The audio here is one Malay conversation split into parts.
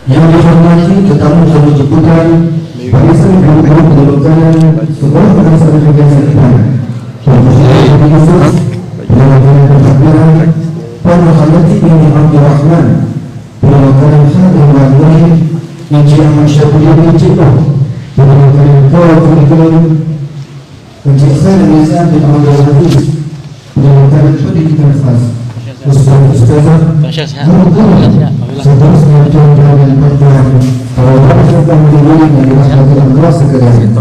Yang dihormati tetamu kami jemputan barisan guru-guru pendidikan sekolah barisan kegiatan kita. Yang khusus pendidikan pertama Puan Muhammad bin Abdul Rahman, pendidikan Khadim dan Murid Encik Ahmad Syabudi bin Cipta, pendidikan Kawal Kurikulum Encik Khadim Nizam bin Abdul Hafiz, pendidikan pendidikan khas Ustazah guru-guru seterusnya tuan-tuan dan puan-puan, para warga yang dimuliakan dan dirahmati Allah sekalian.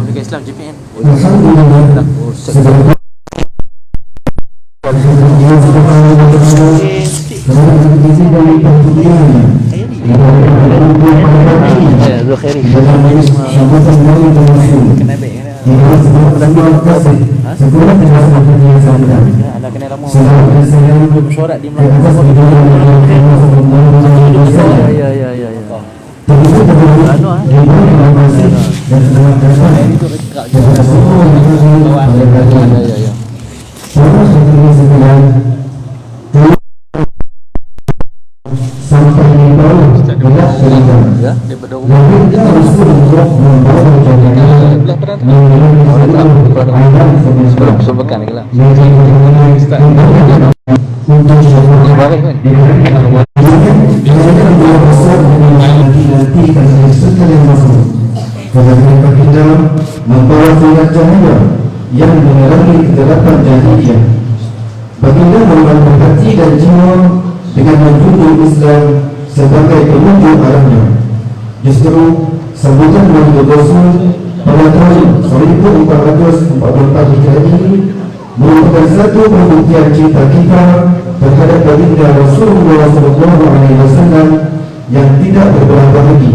Alhamdulillah, segala sampai di bawah belas cerita kita harus untuk membawa membawa surat jahiliyah yang menerangi kegelapan jahiliyah. Baginda membangun hati dan jiwa dengan menjunjung Islam sebagai penunjuk arahnya. Justru sambutan Maulid Rasul pada tahun 1444 Hijriah ini merupakan satu pembuktian cinta kita terhadap baginda Rasulullah SAW yang tidak berbelah lagi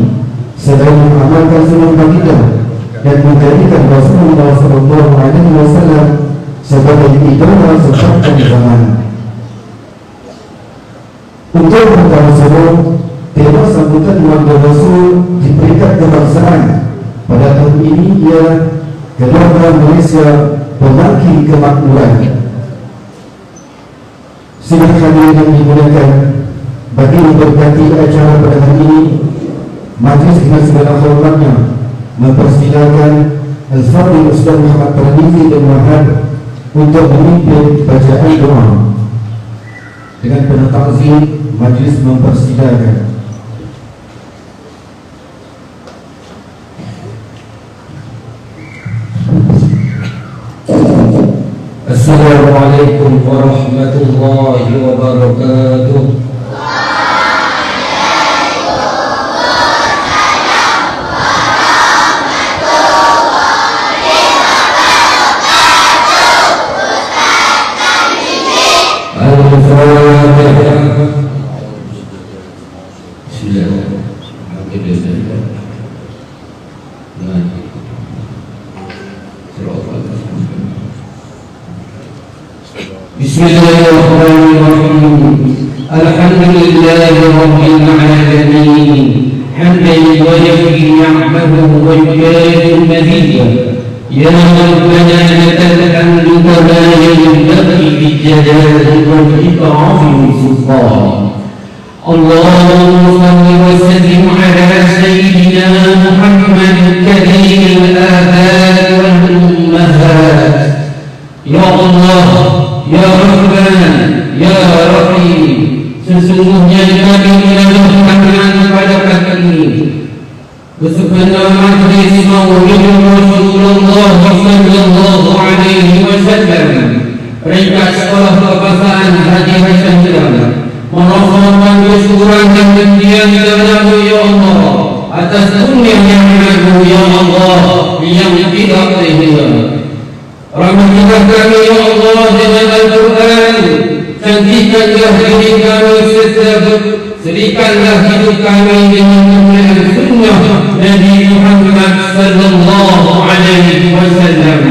selain mengamalkan sunnah baginda dan menjadikan Rasulullah SAW sebagai idola sepanjang zaman. Untuk mengetahui sebelum tema sambutan Maulid Rasul di peringkat kebangsaan pada tahun ini ialah Keluarga Malaysia Pemangkin Kemakmuran. Sidang hadirin yang dimuliakan, bagi memberkati acara pada hari ini, majlis dengan segala hormatnya mempersilakan Al-Fadhil Ustaz Muhammad Tarmizi bin Wahab untuk memimpin bacaan doa. Dengan penuh takzim, majlis mempersilakan. Assalamualaikum warahmatullahi wabarakatuh. Bismillahirrahmanirrahim. Alhamdulillahi rabbil alamin. Hamdan yuwaffi ni'amahu wa yukafi maziyah. Ya Rabbana lakal hamdu kama yanbaghi bijalali wal ikrami wa sultan. Allahumma salli wa sallim ala sayyidina Muhammad karim al-abad wal ummahat. Ya Allah, Ya Rahman, Ya Rahim, sesungguhnya kami menampakkan kepada kami bersebenar majlis Maulid Rasulullah sallallahu alaihi wasallam peringkat sekolah kebangsaan Haji Hasyim Syirah memohon kesyukuran dan pujian kepadamu ya Allah atas dunia nikmat-Mu ya Allah yang tidak terhingga. Rahmatilah kami ya Allah dengan Al-Quran, cantikkanlah diri kami serikanlah hidup kami dengan kemuliaan sunnah Nabi Muhammad sallallahu alaihi wasallam.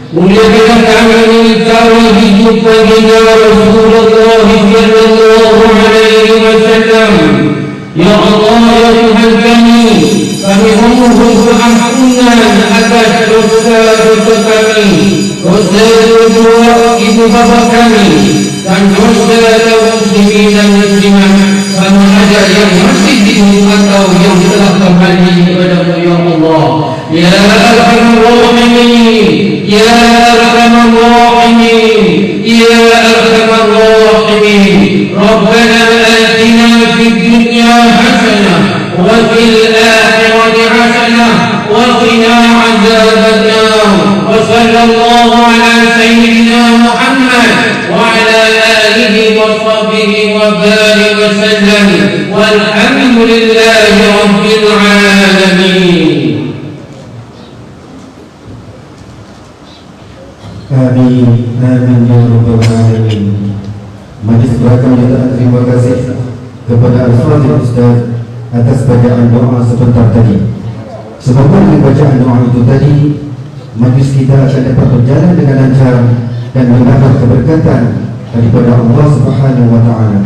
Muliakanlah kami dengan cara hidup baginda Rasulullah sallallahu alaihi wasallam. Ya Allah, ya Tuhan kami mohon ampunan atas dosa-dosa kami, dosa ibu bapa kami, dan dosa kaum muslimin dan muslimat sama ada yang masih hidup atau yang telah kembali kepada-Mu ya Allah. Ya Arhamar Rahimin, Ya Arhamar Rahimin, Ya Arhamar Rahimin. Rabbana atina fid dunya hasanah wa fil akhirati hasanah wa qina adzaban nar. Wa sallallahu ala sayyidina Muhammad wa ala alihi wa sahbihi wa barik wa sallam. Walhamdulillahi rabbil alamin. Amin, amin ya rabbal alamin. Majlis belakang juga terima kasih kepada Al-Fadhil Ustaz atas bacaan doa sebentar tadi. Semoga dengan bacaan doa itu tadi, majlis kita akan dapat berjalan dengan lancar dan mendapat keberkatan daripada Allah Subhanahu wa taala.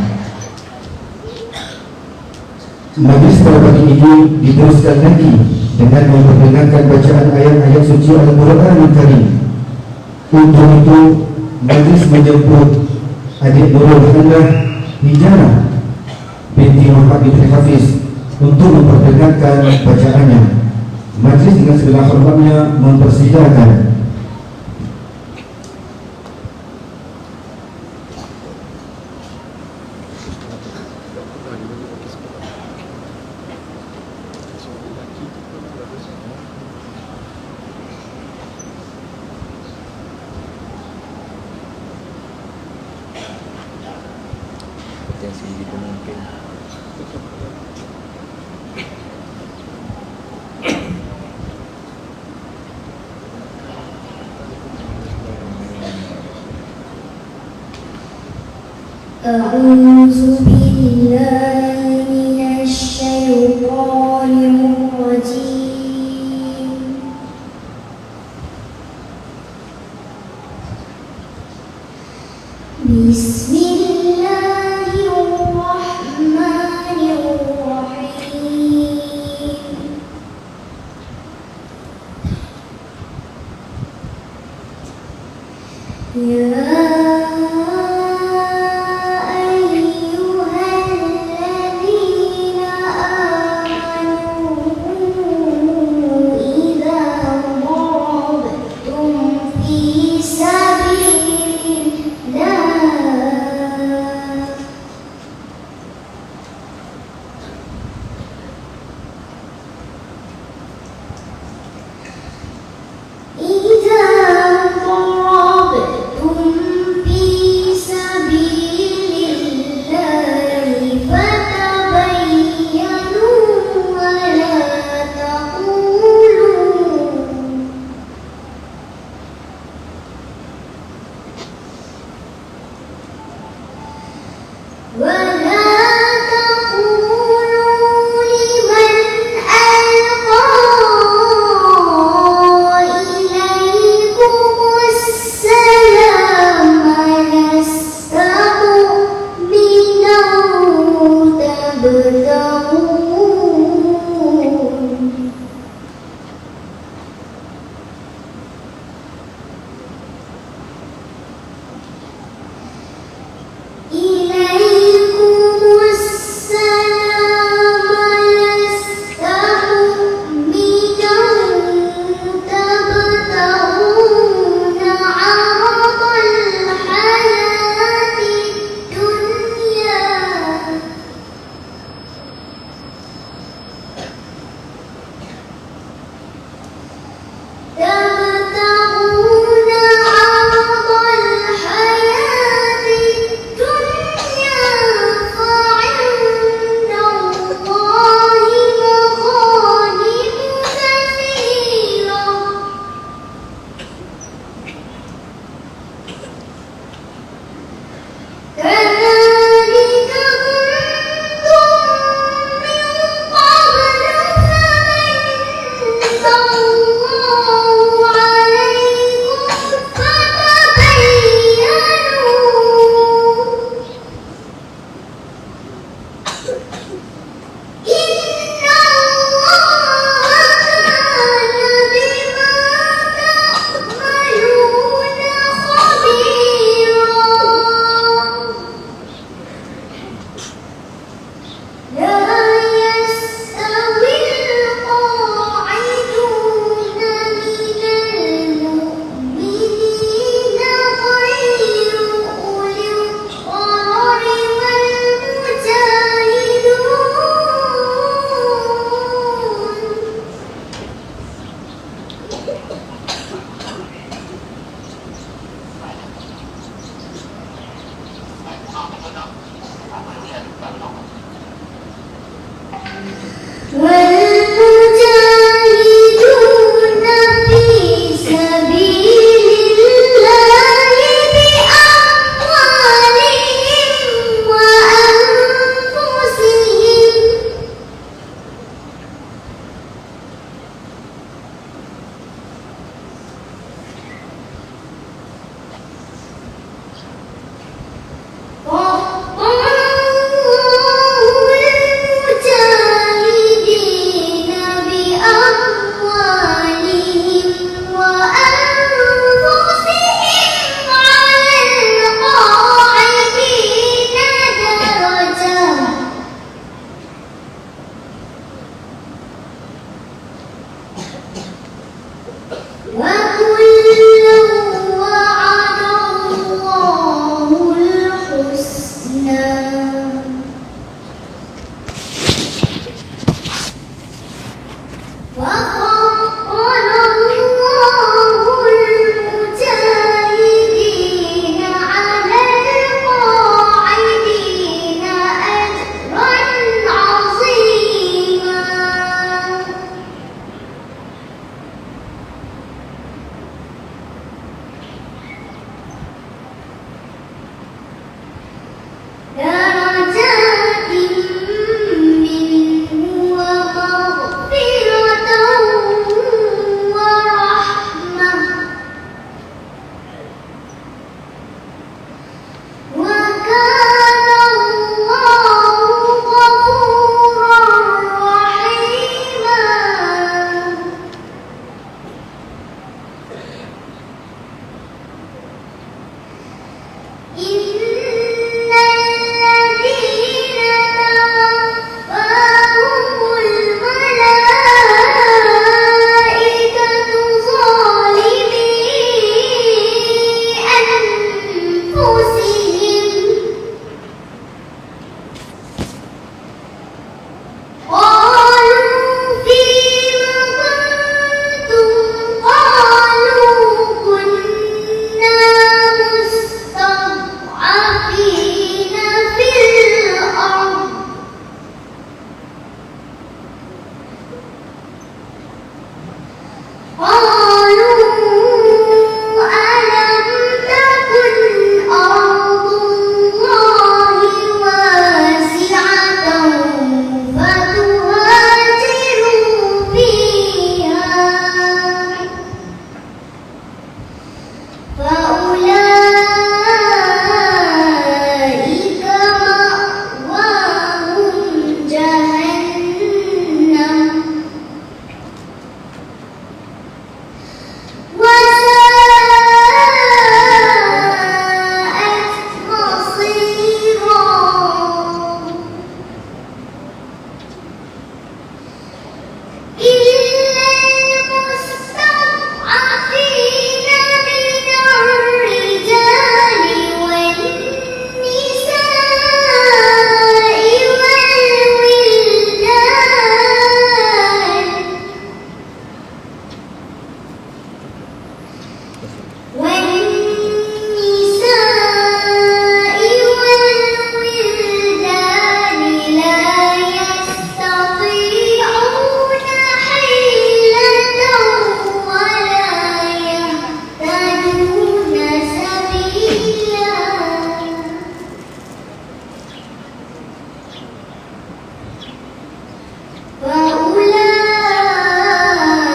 Majlis pada pagi ini diteruskan lagi dengan memperdengarkan bacaan ayat-ayat suci Al-Quranul Karim. Untuk itu, majlis menjemput adik Nurul Handah Hijrah binti Muhammad bin Hafiz untuk memperdengarkan bacaannya. Majlis dengan segala hormatnya mempersilakan. Potensi itu mungkin. A'udzu billahi minasy syaithanir rajim. Bismillahirrahmanirrahim. ولا تقولوا لمن ألقى والمجاهدون في سبيل الله بأموالهم وأنفسهم المجاهدين بأموالهم وأنفسهم على القاعدين درجة وكلا وعد الله الحسنى وفضل الله المجاهدين على القاعدين أجرا عظيما درجات منه ومغفرة ورحمة وكان الله غفورا رحيما إن الذين توفاهم الملائكة ظالمي أنفسهم قالوا فيم كنتم قالوا كنا مستضعفين في الأرض قالوا ألم تكن أرض الله واسعة فتهاجروا فيها فأولئك مأواهم جهنم وساءت مصيرا إلا المستضعفين من الرجال والنساء والولدان لا يستطيعون حيلة ولا يهتدون سبيلا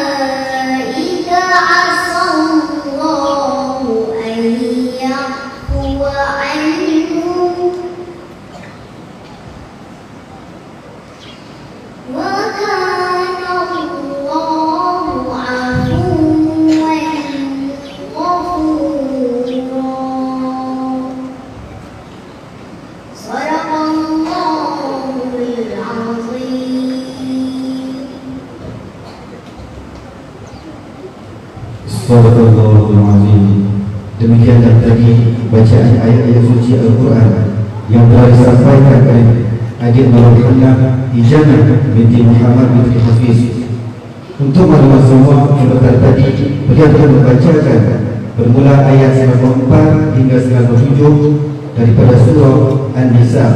فأولئك عسى الله أن يعفو عنهم وكان الله عفوا غفورا صدق الله العظيم Astagfirullahaladzim. Demikianlah tadi bacaan ayat-ayat suci Al-Quran yang telah disampaikan oleh Adik Muhammad Hijana binti Muhammad binti Hafiz. Untuk maklumat semua, sebentar tadi beliau telah membacakan bermula ayat 94 hingga 97 daripada surah An-Nisa.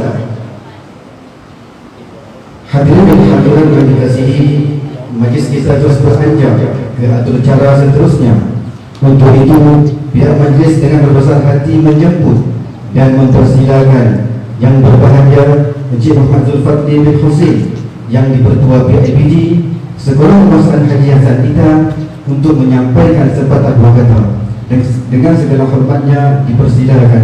Hadirin dan hadirat yang dikasihi jadi majlis kita terus beranjak ke atur cara seterusnya. Untuk itu pihak majlis dengan berbesar hati menjemput dan mempersilakan yang berbahagia Encik Muhammad Zulfadli bin Husin yang dipertua PIBG Sekolah Pemasaran Haji Hasan kita untuk menyampaikan sepatah dua kata. Dengan segala hormatnya dipersilakan.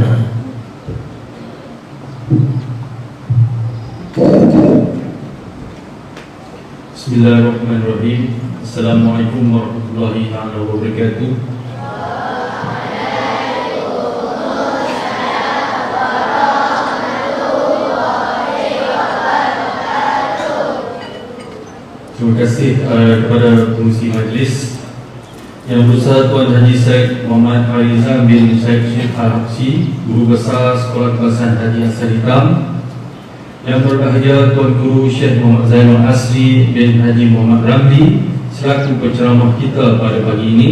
Bismillahirrahmanirrahim. Assalamualaikum warahmatullahi wabarakatuh. Terima kasih kepada pengurusi majlis Yang Besar Tuan Haji Syed Muhammad Farizal bin Syed Syed Al-Habsyi, Guru Besar Sekolah Kebangsaan Haji Hasan Hitam. Yang berbahagia Tuan Guru Syekh Muhammad Zainul Asri bin Haji Muhammad Ramli selaku penceramah kita pada pagi ini.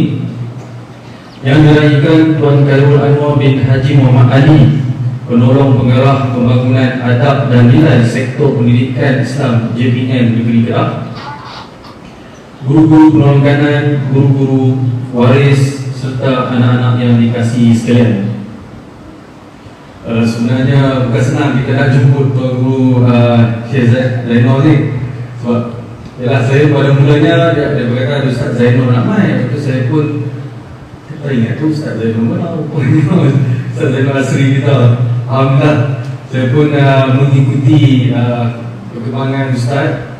Yang diraihkan Tuan Khairul Anwar bin Haji Muhammad Ali, penolong penggarah pembangunan adab dan nilai sektor pendidikan Islam JPN Negeri Kedah. Guru-guru penolong kanan, guru-guru waris serta anak-anak yang dikasihi sekalian. Sebenarnya bukan senang kita nak jemput Tuan Guru Syekh Zainul ni. Sebab yalah, saya pada mulanya dia berkata Ustaz Zainul nak main. Lepas tu saya pun teringat tu Ustaz Zainul mana Ustaz Zainul Asri kita. Alhamdulillah saya pun mengikuti perkembangan Ustaz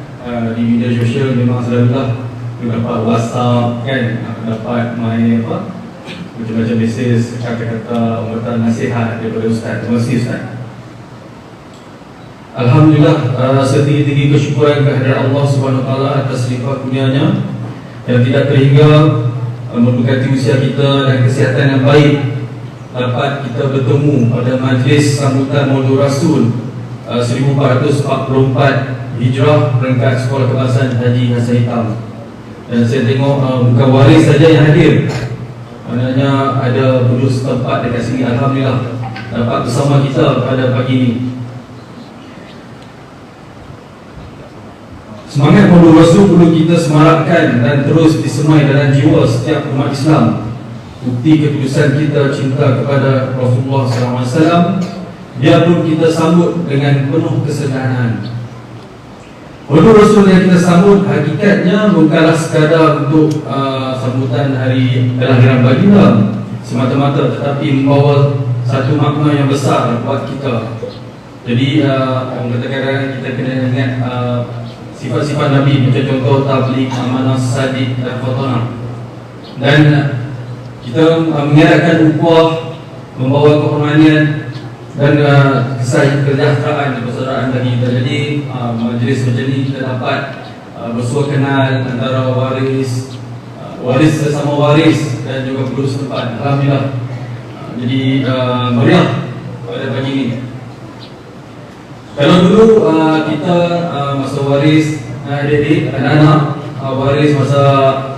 di media sosial. Memang alhamdulillah dapat WhatsApp kan, dapat main macam-macam mesej, kata-kata ummatan nasihat daripada Ustaz. Terima kasih Ustaz. Alhamdulillah, setinggi-tinggi kesyukuran kehadirat Allah SWT atas limpah kurnianya yang tidak terhingga memberkati usia kita dan kesihatan yang baik, dapat kita bertemu pada majlis sambutan Maulid Rasul 1444 Hijrah berangkat Sekolah Kebangsaan Haji Hasan Hitam. Dan saya tengok bukan waris saja yang hadir, maknanya ada penduduk setempat dekat sini. Alhamdulillah dapat bersama kita pada pagi ini. Semangat Maulid Rasul perlu kita semarakkan dan terus disemai dalam jiwa setiap umat Islam. Bukti ketulusan kita cinta kepada Rasulullah SAW, biarpun kita sambut dengan penuh kesederhanaan. Maulid Rasul yang kita sambut hakikatnya bukanlah sekadar untuk sambutan hari kelahiran baginda semata-mata, tetapi membawa satu makna yang besar buat kita. Jadi orang kata-kata kita kena ingat sifat-sifat Nabi, macam contoh tabligh, amanah, sadiq dan fatanah. Dan kita mengeratkan ukhuwah, membawa kehormatan dan kisah kesejahteraan dan persaudaraan bagi kita. Jadi majlis macam ni kita dapat bersua kenal antara waris sesama waris dan juga penduduk setempat. Alhamdulillah. Jadi meriah pada pagi ini. Kalau dulu kita masa waris adik-adik, anak-anak waris masa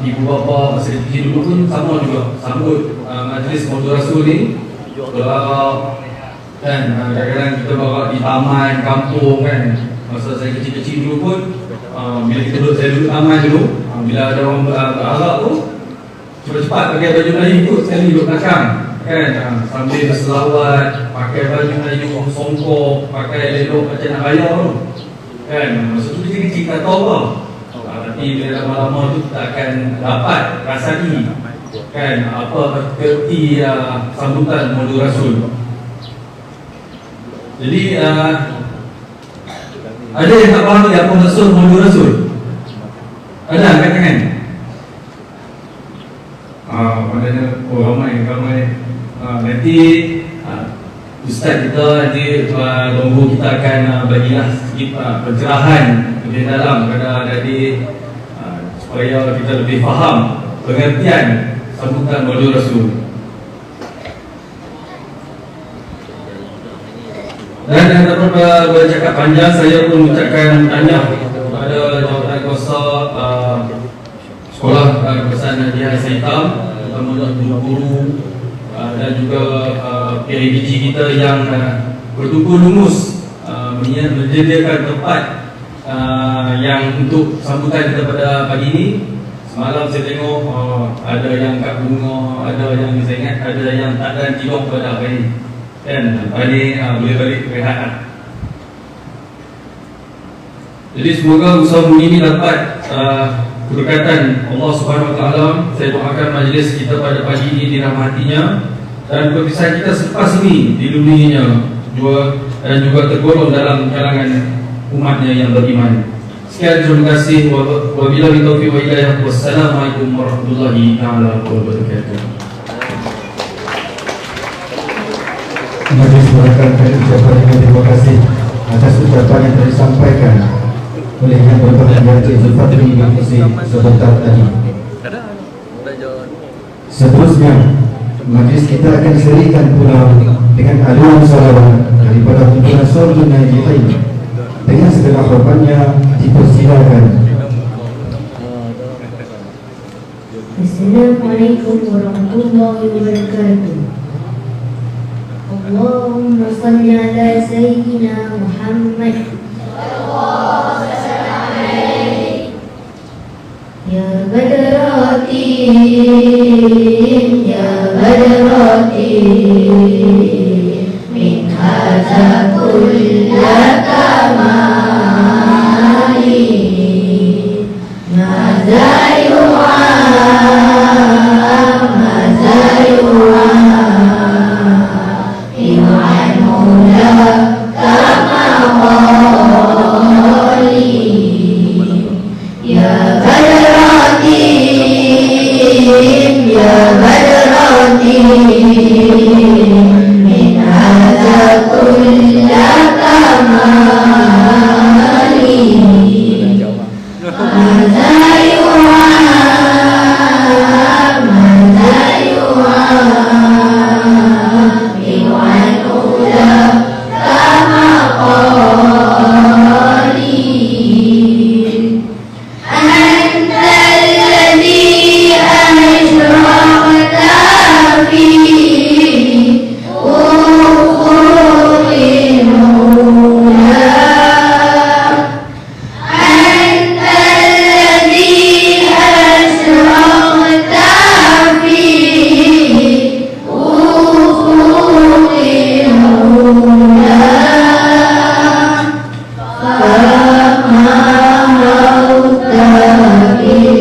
ibu bapa masa kecil dulu pun sama juga sambut majlis Maulid Rasul ni. Kalau kan kadang-kadang kita bawa di taman kampung kan. Masa saya kecil-kecil dulu pun bila kita duduk, saya duduk taman dulu, bila ada orang berazak tu cepat-cepat pakai baju Melayu tu, saya duduk belakang kan, sambil berselawat, pakai baju Melayu songkok, pakai lelok macam nak raya tu kan. Masa tu kecil-kecil tak tahu apa, tapi bila lama-lama tu kita akan dapat rasai kan apa erti sambutan Maulid Rasul. Jadi ada yang tak faham ni apa maksud Maulid Rasul? Ada angkat tangan? Maknanya ramai. Nanti Ustaz kita nanti Tuan Guru kita akan bagilah sedikit pencerahan lebih dalam kepada adik-adik supaya kita lebih faham pengertian sambutan Maulid Rasul. Dan tanpa bercakap panjang, saya pun mengucapkan tahniah kepada jawatan kuasa Sekolah Kebangsaan Haji Hasan Hitam, terutama guru-guru dan juga PIBG kita yang bertumpul lumus menyediakan tempat yang untuk sambutan kita pada pagi ini. Semalam saya tengok ada yang kat bunga, ada yang saya ingat ada yang tak ada tidur pada hari ini. Kan hari ini boleh balik rehat. Jadi semoga usaha ini dapat keberkatan Allah Subhanahu Wa Taala. Saya doakan majlis kita pada pagi ini dirahmatinya dan perpisahan kita selepas ini dilindunginya dan juga tergolong dalam kalangan umatnya yang beriman. Sekian, terima kasih. Wabillahi taufiq wa hidayah. Wassalamualaikum warahmatullahi taala wabarakatuh. Majlis merakamkan ucapan dengan terima kasih atas ucapan yang telah disampaikan oleh Yang Berbahagia Encik Zulfadri bin Husain sebentar tadi. Seterusnya, majlis kita akan diserikan pula dengan aluan salawat daripada pimpinan Suratul Najihin. Dengan segala hormatnya dipersilakan. Assalamualaikum warahmatullahi wabarakatuh. Allahumma salli ala Sayyidina Muhammad. Ya Badratin, Ya Badratin, min hadza kullaka mali, madza Terima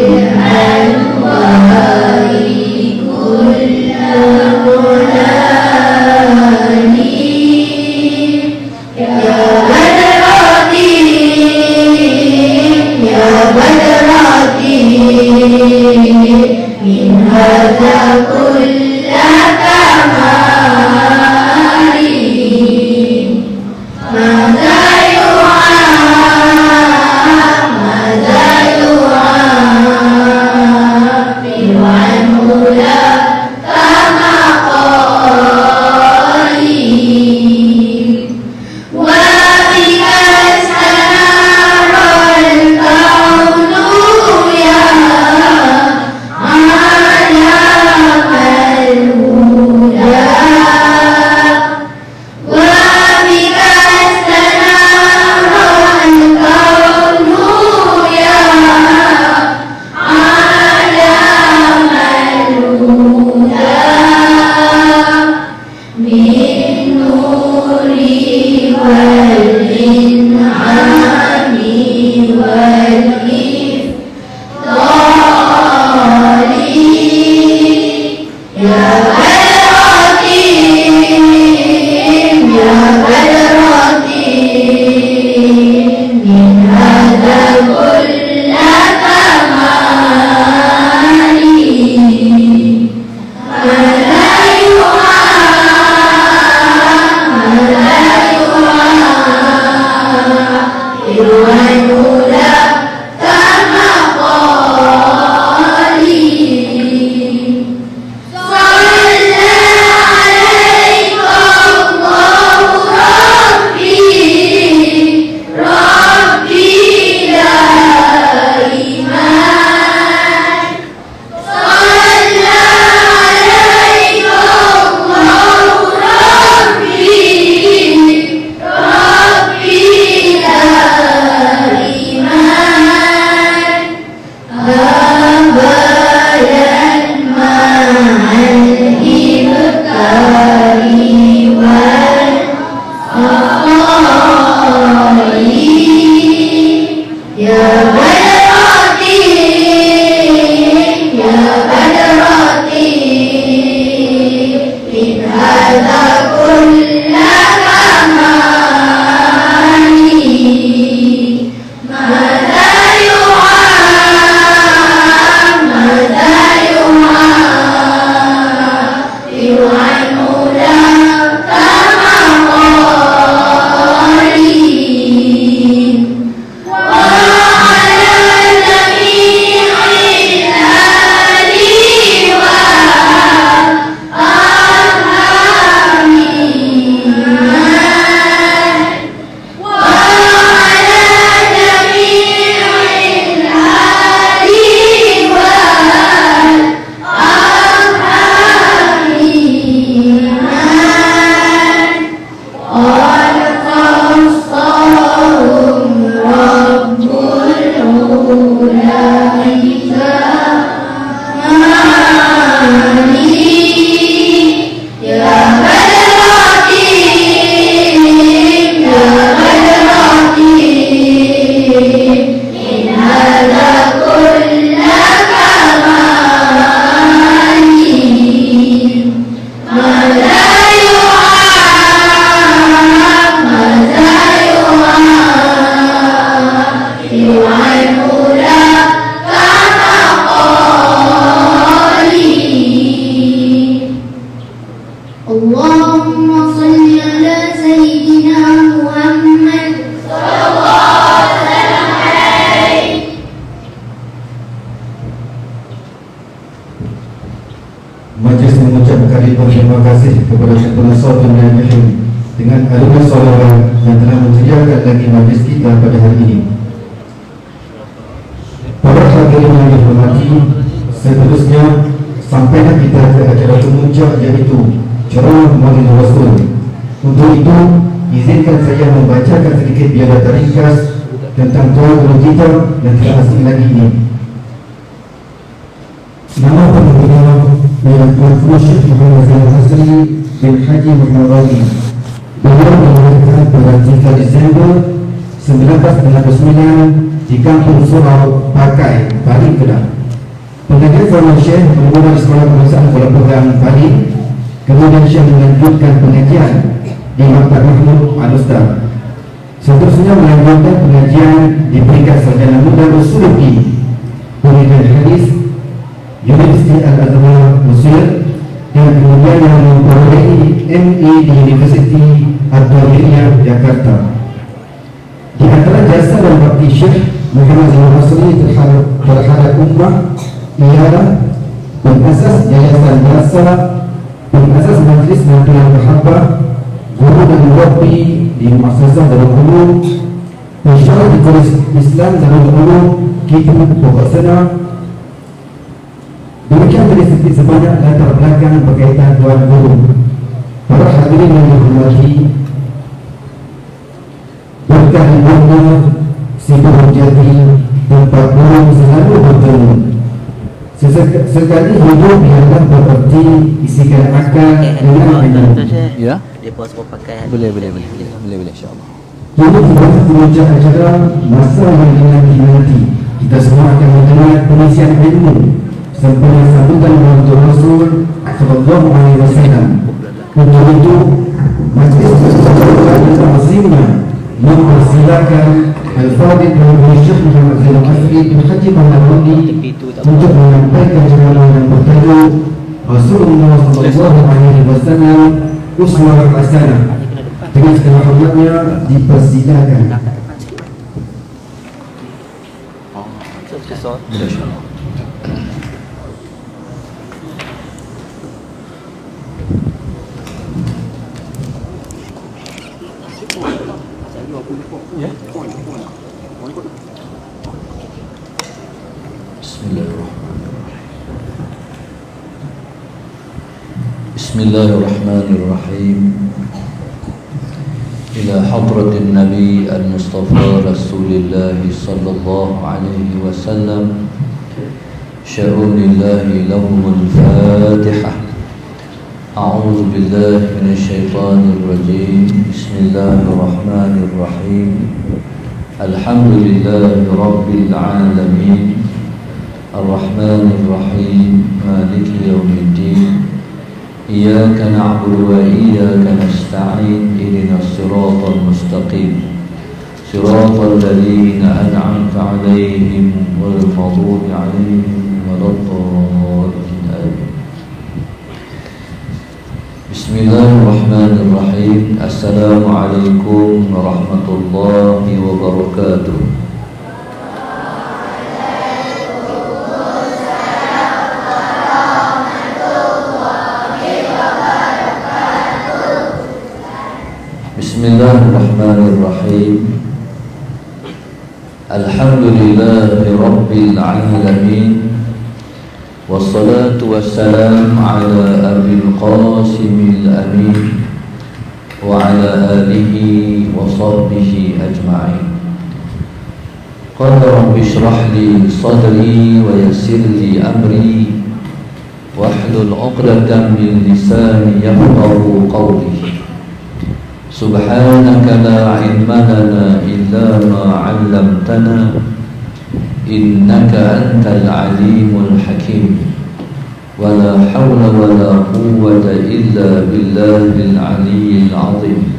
kali berterima kasih kepada Syaikhul Sa'dun dan Yahim dengan alunan salawat yang telah menyediakan lagi majlis kita pada hari ini. Para hadirin yang dihormati, seterusnya sampailah kita ke acara pemuncak, iaitu ceramah Maulid Rasul. Untuk itu, izinkan saya membacakan sedikit biodata ringkas tentang tuan guru kita yang tidak asing lagi ini. Nama penghubungnya ialah Tuan Guru Syekh Muhammad Zainal Hasri bin Haji Muhammad Razi. Beliau dilahirkan pada 3 Disember 1969 di Kampung Surau, Pakai, Bali, Kedah. Pengajian Zaman Syekh bermula di Sekolah Kebangsaan Kuala Pegang, Bali. Kemudian Syekh melanjutkan pengajian di Maktab Mahmud Al-Ustaz. Seterusnya melanjutkan pengajian di peringkat sarjana muda Usuluddin Pendidikan Hadis Universiti Al-Azhar Mesir, dan kemudian yang memperoleh MA di Universiti Ad-Dawiyah Jakarta. Di antara jasa dan bakti Syekh Muhammad Zainal Hasri terhadap ummah ialah pengasas Yayasan Jasa, pengasas Majlis Nahdlatul Mahabbah, guru dan murabbi di Muassasah Darul Ulum, pensyarah di Kolej Islam Darul Ulum, Kitab Pokok Sana. Demikian dari sedikit sebanyak latar belakang berkaitan tuan guru. Para hadirin yang dihormati, berkah hidupnya sibuk menjadi tempat guru selalu bertemu. Sekali hidup biarlah berarti isikan akal dengan ilmu. Ya? Dia puas pakai. Boleh insya-Allah. Kini kita puncak acara masa yang dinanti. Kita semua akan mendengar pengisian ilmu sempurna sambutan untuk Rasul sallallahu alaihi wasallam. Untuk itu, majlis bersama azimnya mempersilakan Al-Fadhil Dr. Syekh Muhammad Zainal Hasri bin Haji Muhammad Razi untuk menyampaikan ceramah yang bertajuk Rasulullah sallallahu alaihi wasallam Uswah Hasanah. Dengan segala hormatnya dipersilakan. Bismillahirrahmanirrahim. Ila hadratin Nabi al-Mustafa Rasulullah sallallahu alaihi wasallam, sya'unillahi lahumul Fatihah. A'udzu billahi minasyaitonir rajim. Bismillahirrahmanirrahim. Alhamdulillahi rabbil alamin. Ar-Rahmanir Rahim. Maliki yaumiddin. Iyyaka na'budu wa iyyaka nasta'in. Ihdinas siratal mustaqim. Siratal ladzina an'amta 'alaihim ghairil maghdubi 'alaihim waladdallin. Bismillahirrahmanirrahim. Assalamualaikum warahmatullahi wabarakatuh. Bismillahirrahmanirrahim. Alhamdulillahi rabbil alamin. Wassalatu wassalamu ala Abil Qasimil Amin wa ala alihi wa sahbihi ajma'in. Qala rabbi shrah li sadri wa yassir li amri wahlul 'uqdatam min lisani yafqahu qawli. Subhanaka la 'ilma lana illa ma 'allamtana innaka antal alimul hakim. Wala hawla wala quwwata illa billahil aliyyil azim.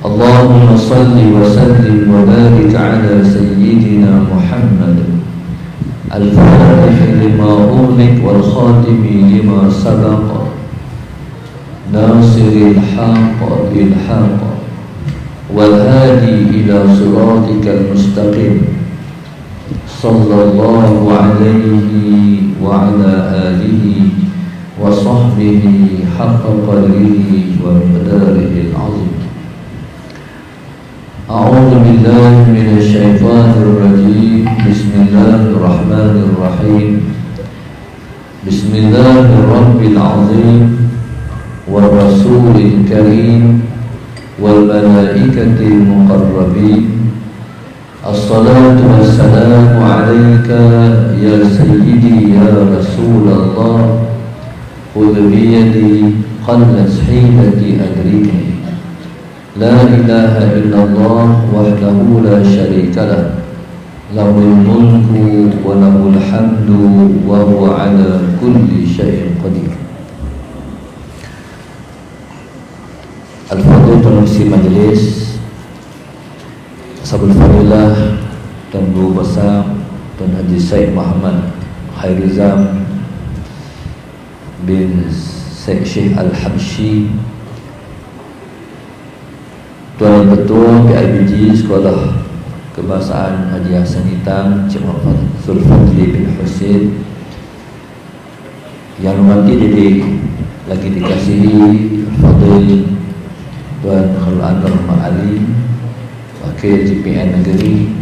Allahumma salli wa sallim wa barik ala sayyidina Muhammad al-fatih lima ughliq wal khatimi lima sabaqa nasiril haqq bil haqq wal hadi ila siratikal mustaqim. Sallallahu alaihi wa ala alihi وصحبه حق قدره ومقداره العظيم. أعوذ بالله من الشيطان الرجيم. بسم الله الرحمن الرحيم. بسم الله الرب العظيم والرسول الكريم والملائكة المقربين. الصلاة والسلام عليك يا سيدي يا رسول الله. خذ بيدي قلت حيلتي أدركني. لا إله إلا الله وحده لا شريك له. له الملك وله الحمد وهو على كل شيء قدير. Al-Fadhil Penerusi Majlis, Ashabul Fadilah dan Guru Besar Tuan Haji Syed Muhammad Khairizam bin Syekh Al-Habsyi, Tuan Ketua PIBG Sekolah Kebangsaan Haji Hassan Hitam, Cik Muhammad Zulfadli bin Husin, yang hormati didik lagi dikasihi Al-Fadhil Tuan Khalil Anwar Muhammad Ali, Wakil JPN Negeri,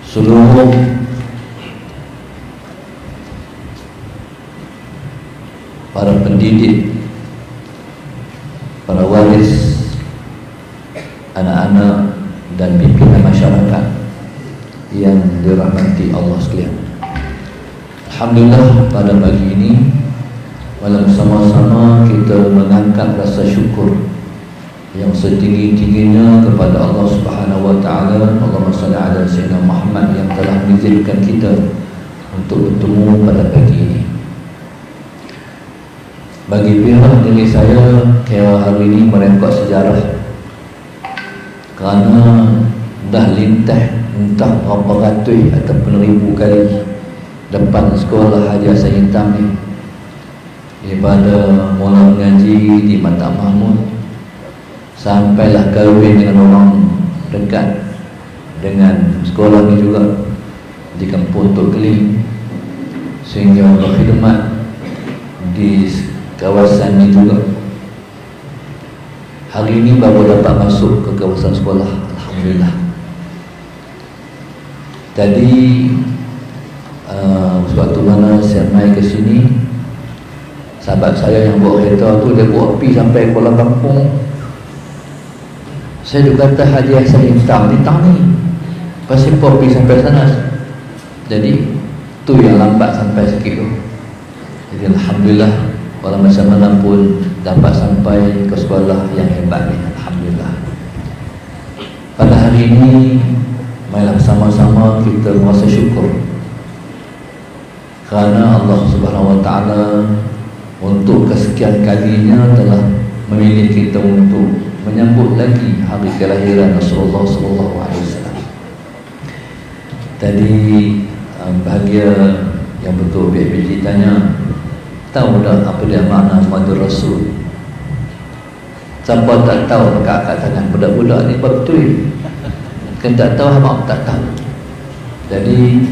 seluruh para pendidik, para waris anak-anak dan pimpinan masyarakat yang dirahmati Allah sekalian. Alhamdulillah, pada pagi ini malam sama-sama kita mengangkat rasa syukur yang setinggi-tingginya kepada Allah Subhanahu wa taala. Allahumma shalli ala sayyidina Muhammad yang telah mengizinkan kita untuk bertemu pada pagi ini. Bagi pihak diri saya, kira hari ini merengkok sejarah, kerana dah lintah entah berapa ratus ataupun ribu kali depan sekolah Haji Hassan Hitam ni, daripada mula mengaji di Mata Mahmud sampailah kahwin dengan orang dekat dengan sekolah ni juga di Kampung Tok Keling, sehingga berkhidmat di kawasan ni juga. Hari ini baru dapat masuk ke kawasan sekolah, alhamdulillah. Jadi suatu mana saya naik ke sini, sahabat saya yang bawa kereta tu dia bawa api sampai Kuala Kampung. Saya juga kata Haji Hassan Hitam ni pasal api sampai sana. Jadi tu yang lambat sampai sikit tu. Jadi alhamdulillah, walau macam mana pun dapat sampai ke sekolah yang hebat ni, alhamdulillah. Pada hari ini marilah sama-sama kita merasa syukur kerana Allah Subhanahu wa taala untuk kesekian kalinya telah memilih kita untuk menyambut lagi hari kelahiran Rasulullah sallallahu alaihi wasallam. Tadi bahagia yang betul BPJ tanya, tahu dah apa dia makna Muhammad Rasul? Siapa tak tahu kakak tanya budak-budak ni betul kan tak tahu, abang tak tahu. Jadi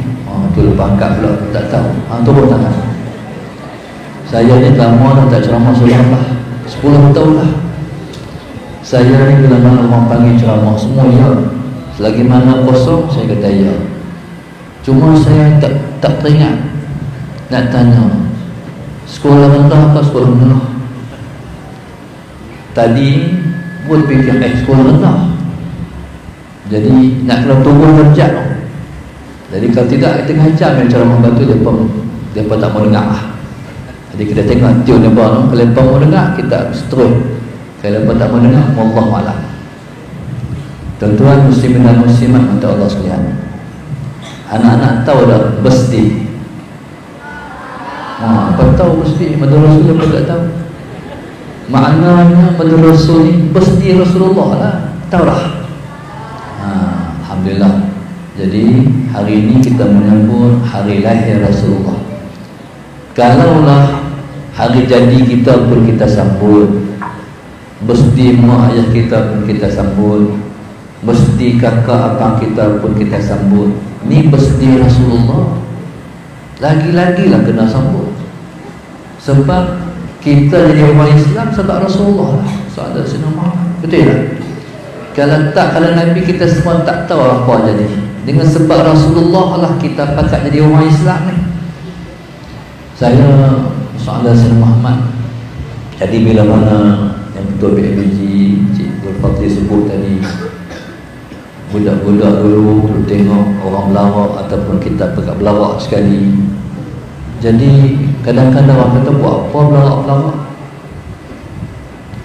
tu lepas angkat pula tak tahu. Turun tangan. Saya ni lama dah tak ceramah sunnah 10 tahun lah. Saya ni bila mana orang panggil ceramah semua ya, selagi mana kosong saya kata ya. Cuma saya tak teringat nak tanya sekolah rendah apa sekolah menengah. Tadi pun fikir sekolah rendah, jadi nak kena tunggu derajat. Jadi kalau tidak tengah jam yang ceramah batu dia pun tak mau dengar lah. Jadi kita tengok tune dia kalau lepas mau dengar kita seterus, kalau lepas tak mau dengar wallahu a'lam. Tuan-tuan muslimin dan muslimat mata Allah sekalian, anak-anak tahu dah mesti apa tahu mesti Muhammad Rasul pun tak tahu maknanya Muhammad Rasul ni mesti Rasulullah lah, tahu dah. Alhamdulillah. Jadi hari ini kita menyambut hari lahir Rasulullah. Kalaulah hari jadi kita pun kita sambut, mesti mak ayah kita pun kita sambut, mesti kakak abang kita pun kita sambut. Ni mesti Rasulullah, lagi-lagi lah kena sambut. Sebab kita jadi orang Islam sebab Rasulullah lah, sebab Sayyidina Muhammad. Betul tak? Kalau Nabi kita semua tak tahu apa jadi. Dengan sebab Rasulullah lah kita pakat jadi orang Islam ni. Saya soalan Sayyidina Muhammad. Jadi bila mana yang Ketua PABG Cik Zulfadli sebut tadi, budak-budak dulu kalau tengok orang belawak ataupun kita pekat belawak sekali, jadi kadang-kadang orang kata buat apa belawak-belawak.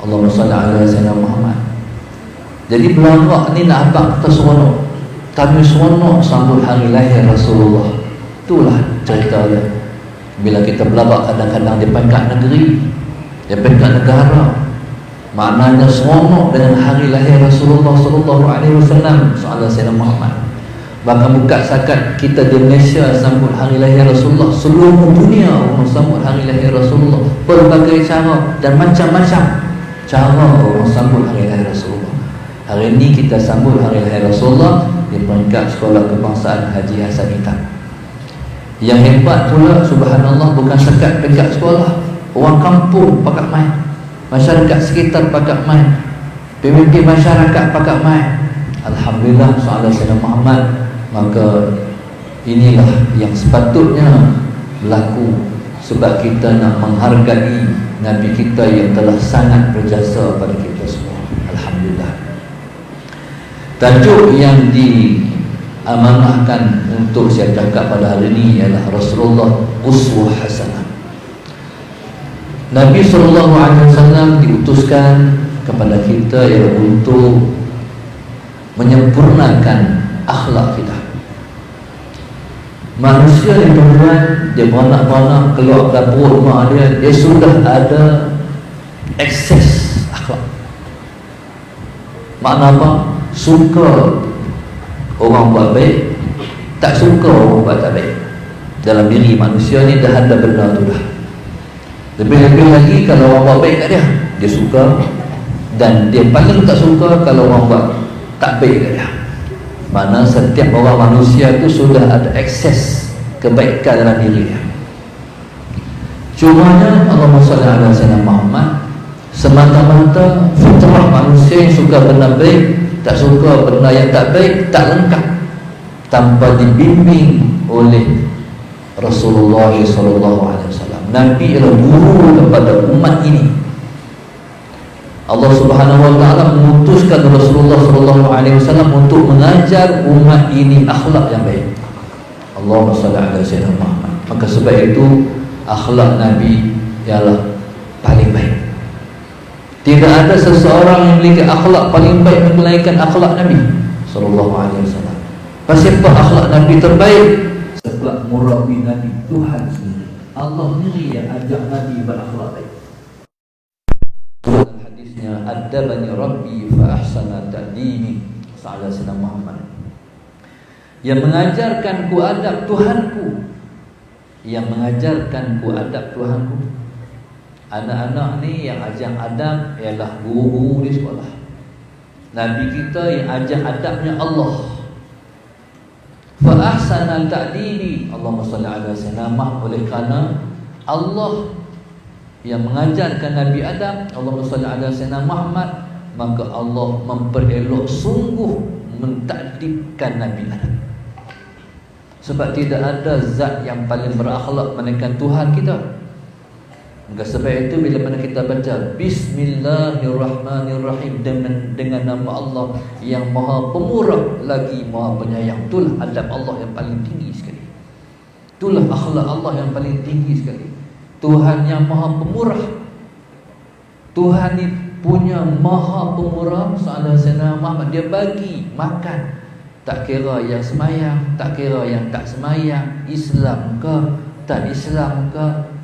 Allahumma salli ala Sayyidina Muhammad. Jadi belawak ni nak abang kita seronok, kami seronok sambut hari lahir Rasulullah. Itulah cerita dia. Bila kita belawak kadang-kadang di peringkat negeri, di peringkat negara, maknanya seronok dengan hari lahir Rasulullah sallallahu alaihi wasallam, soalan Sayyidina Muhammad. Bahkan bukan sakat kita di Malaysia sambut hari lahir Rasulullah, seluruh dunia orang sambut hari lahir Rasulullah. Berbagai cara dan macam-macam cara orang sambut hari lahir Rasulullah. Hari ini kita sambut hari lahir Rasulullah di peringkat Sekolah Kebangsaan Haji Hassan Itam. Yang hebat pula, subhanallah, bukan sakat peringkat sekolah, orang kampung pakat main, masyarakat sekitar pakat main, pemimpin masyarakat pakat main. Alhamdulillah, soalan Sayyidina Muhammad. Maka inilah yang sepatutnya berlaku, sebab kita nak menghargai Nabi kita yang telah sangat berjasa pada kita semua. Alhamdulillah. Tajuk yang diamanahkan untuk saya cakap pada hari ini ialah Rasulullah Uswah Hasanah. Nabi SAW diutuskan kepada kita ialah untuk menyempurnakan akhlak kita. Manusia yang tuan-tuan, dia beranak-beranak keluar dapur mak dia sudah ada akses akhlak. Makna apa? Suka orang buat baik, tak suka orang buat tak baik. Dalam diri manusia ni dah ada benda tu dah. Lebih-lebih lagi kalau orang buat baik kat dia, dia suka. Dan dia paling tak suka kalau orang buat tak baik kat dia. Mana setiap orang manusia tu sudah ada akses kebaikan dalam diri dia. Cumanya Allahumma salli ala Sayyidina Muhammad, semata-mata fitrah manusia yang suka benda baik, tak suka benda yang tak baik, tak lengkap tanpa dibimbing oleh Rasulullah SAW. Nabi adalah guru kepada umat ini. Allah Subhanahu Wa Taala mengutuskan Rasulullah SAW untuk mengajar umat ini akhlak yang baik. Allahumma salli ala Sayyidina Muhammad. Maka sebab itu akhlak Nabi ialah paling baik. Tidak ada seseorang yang memiliki akhlak paling baik melainkan akhlak Nabi sallallahu alaihi wasallam. Siapa akhlak Nabi terbaik? Sebab murabi Nabi Tuhan sendiri. Allah sendiri yang ajak Nabi berakhlak baik. Dalam hadisnya, "Adabani Rabbi fa ahsana ta'dibi." Sahaja Sayyidina Muhammad. Yang mengajarkanku adab Tuhanku. Yang mengajarkanku adab Tuhanku. Anak-anak ni yang ajar adab ialah guru-guru di sekolah. Nabi kita yang ajar adabnya Allah. Fa ahsana ta'dibi. Allahumma salli ala Sayyidina Muhammad. Oleh kerana Allah yang mengajarkan Nabi Adam, Allahumma salli ala Sayyidina Muhammad, maka Allah memperelok sungguh mentakdibkan Nabi Adam. Sebab tidak ada zat yang paling berakhlak melainkan Tuhan kita. Maka sebab itu bila mana kita baca Bismillahirrahmanirrahim dengan nama Allah yang maha pemurah lagi maha penyayang, itulah adab Allah yang paling tinggi sekali. Itulah akhlak Allah yang paling tinggi sekali. Tuhan yang maha pemurah, Tuhan ni punya maha pemurah. Soalan Sayyidina Muhammad, dia bagi makan, tak kira yang semayang, tak kira yang tak semayang, Islam ke tak Islam ke,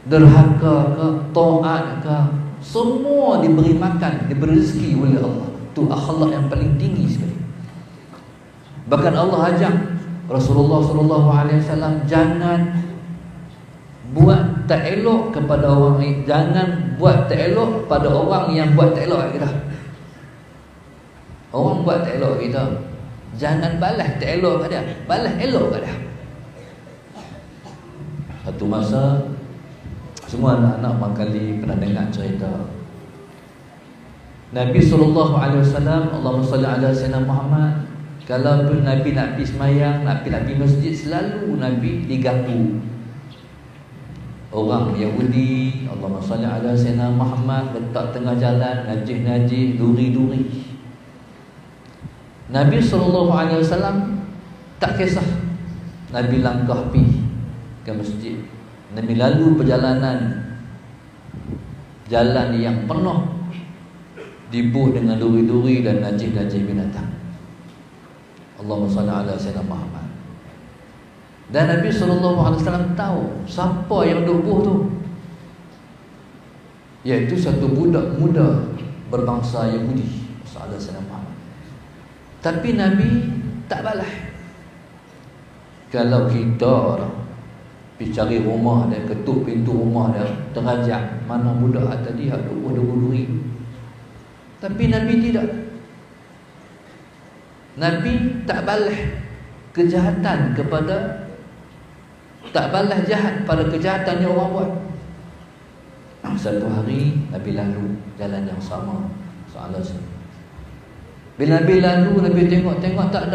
derhaka ke, taat ke, semua diberi makan, diberi rezeki oleh Allah. Itu akhlak yang paling tinggi sekali. Bahkan Allah ajak Rasulullah SAW, jangan buat tak elok kepada orang lain, jangan buat tak elok pada orang yang buat tak elok kita. Orang buat tak elok kita, jangan balas tak elok kat dia, balas elok kat dia. Satu masa Semua anak-anak barangkali pernah dengar cerita Nabi SAW, Allahumma salli ala Sayyidina Muhammad. Kalau pun Nabi nak pergi semayang, nak pergi masjid, selalu Nabi diganggu orang Yahudi. Allahumma salli ala Sayyidina Muhammad, letak tengah jalan, najih-najih, duri-duri. Nabi SAW tak kisah. Nabi langkah pergi ke masjid, Nabi lalu perjalanan jalan yang penuh dibuh dengan duri-duri dan najih-najih binatang. Allahumma salli ala Sayyidina Muhammad. Dan Nabi SAW tahu siapa yang dibuh tu, iaitu satu budak muda berbangsa Yahudi, Sallallahu Alaihi Muhammad. Tapi Nabi tak balas. Kalau kita pergi cari rumah dia, ketuk pintu rumah dia, terajak mana budak tadi ada duri. Tapi Nabi tidak. Nabi tak balas kejahatan kepada, tak balas jahat pada kejahatan yang orang buat. Satu hari Nabi lalu jalan yang sama, bila Nabi lalu, Nabi tengok tak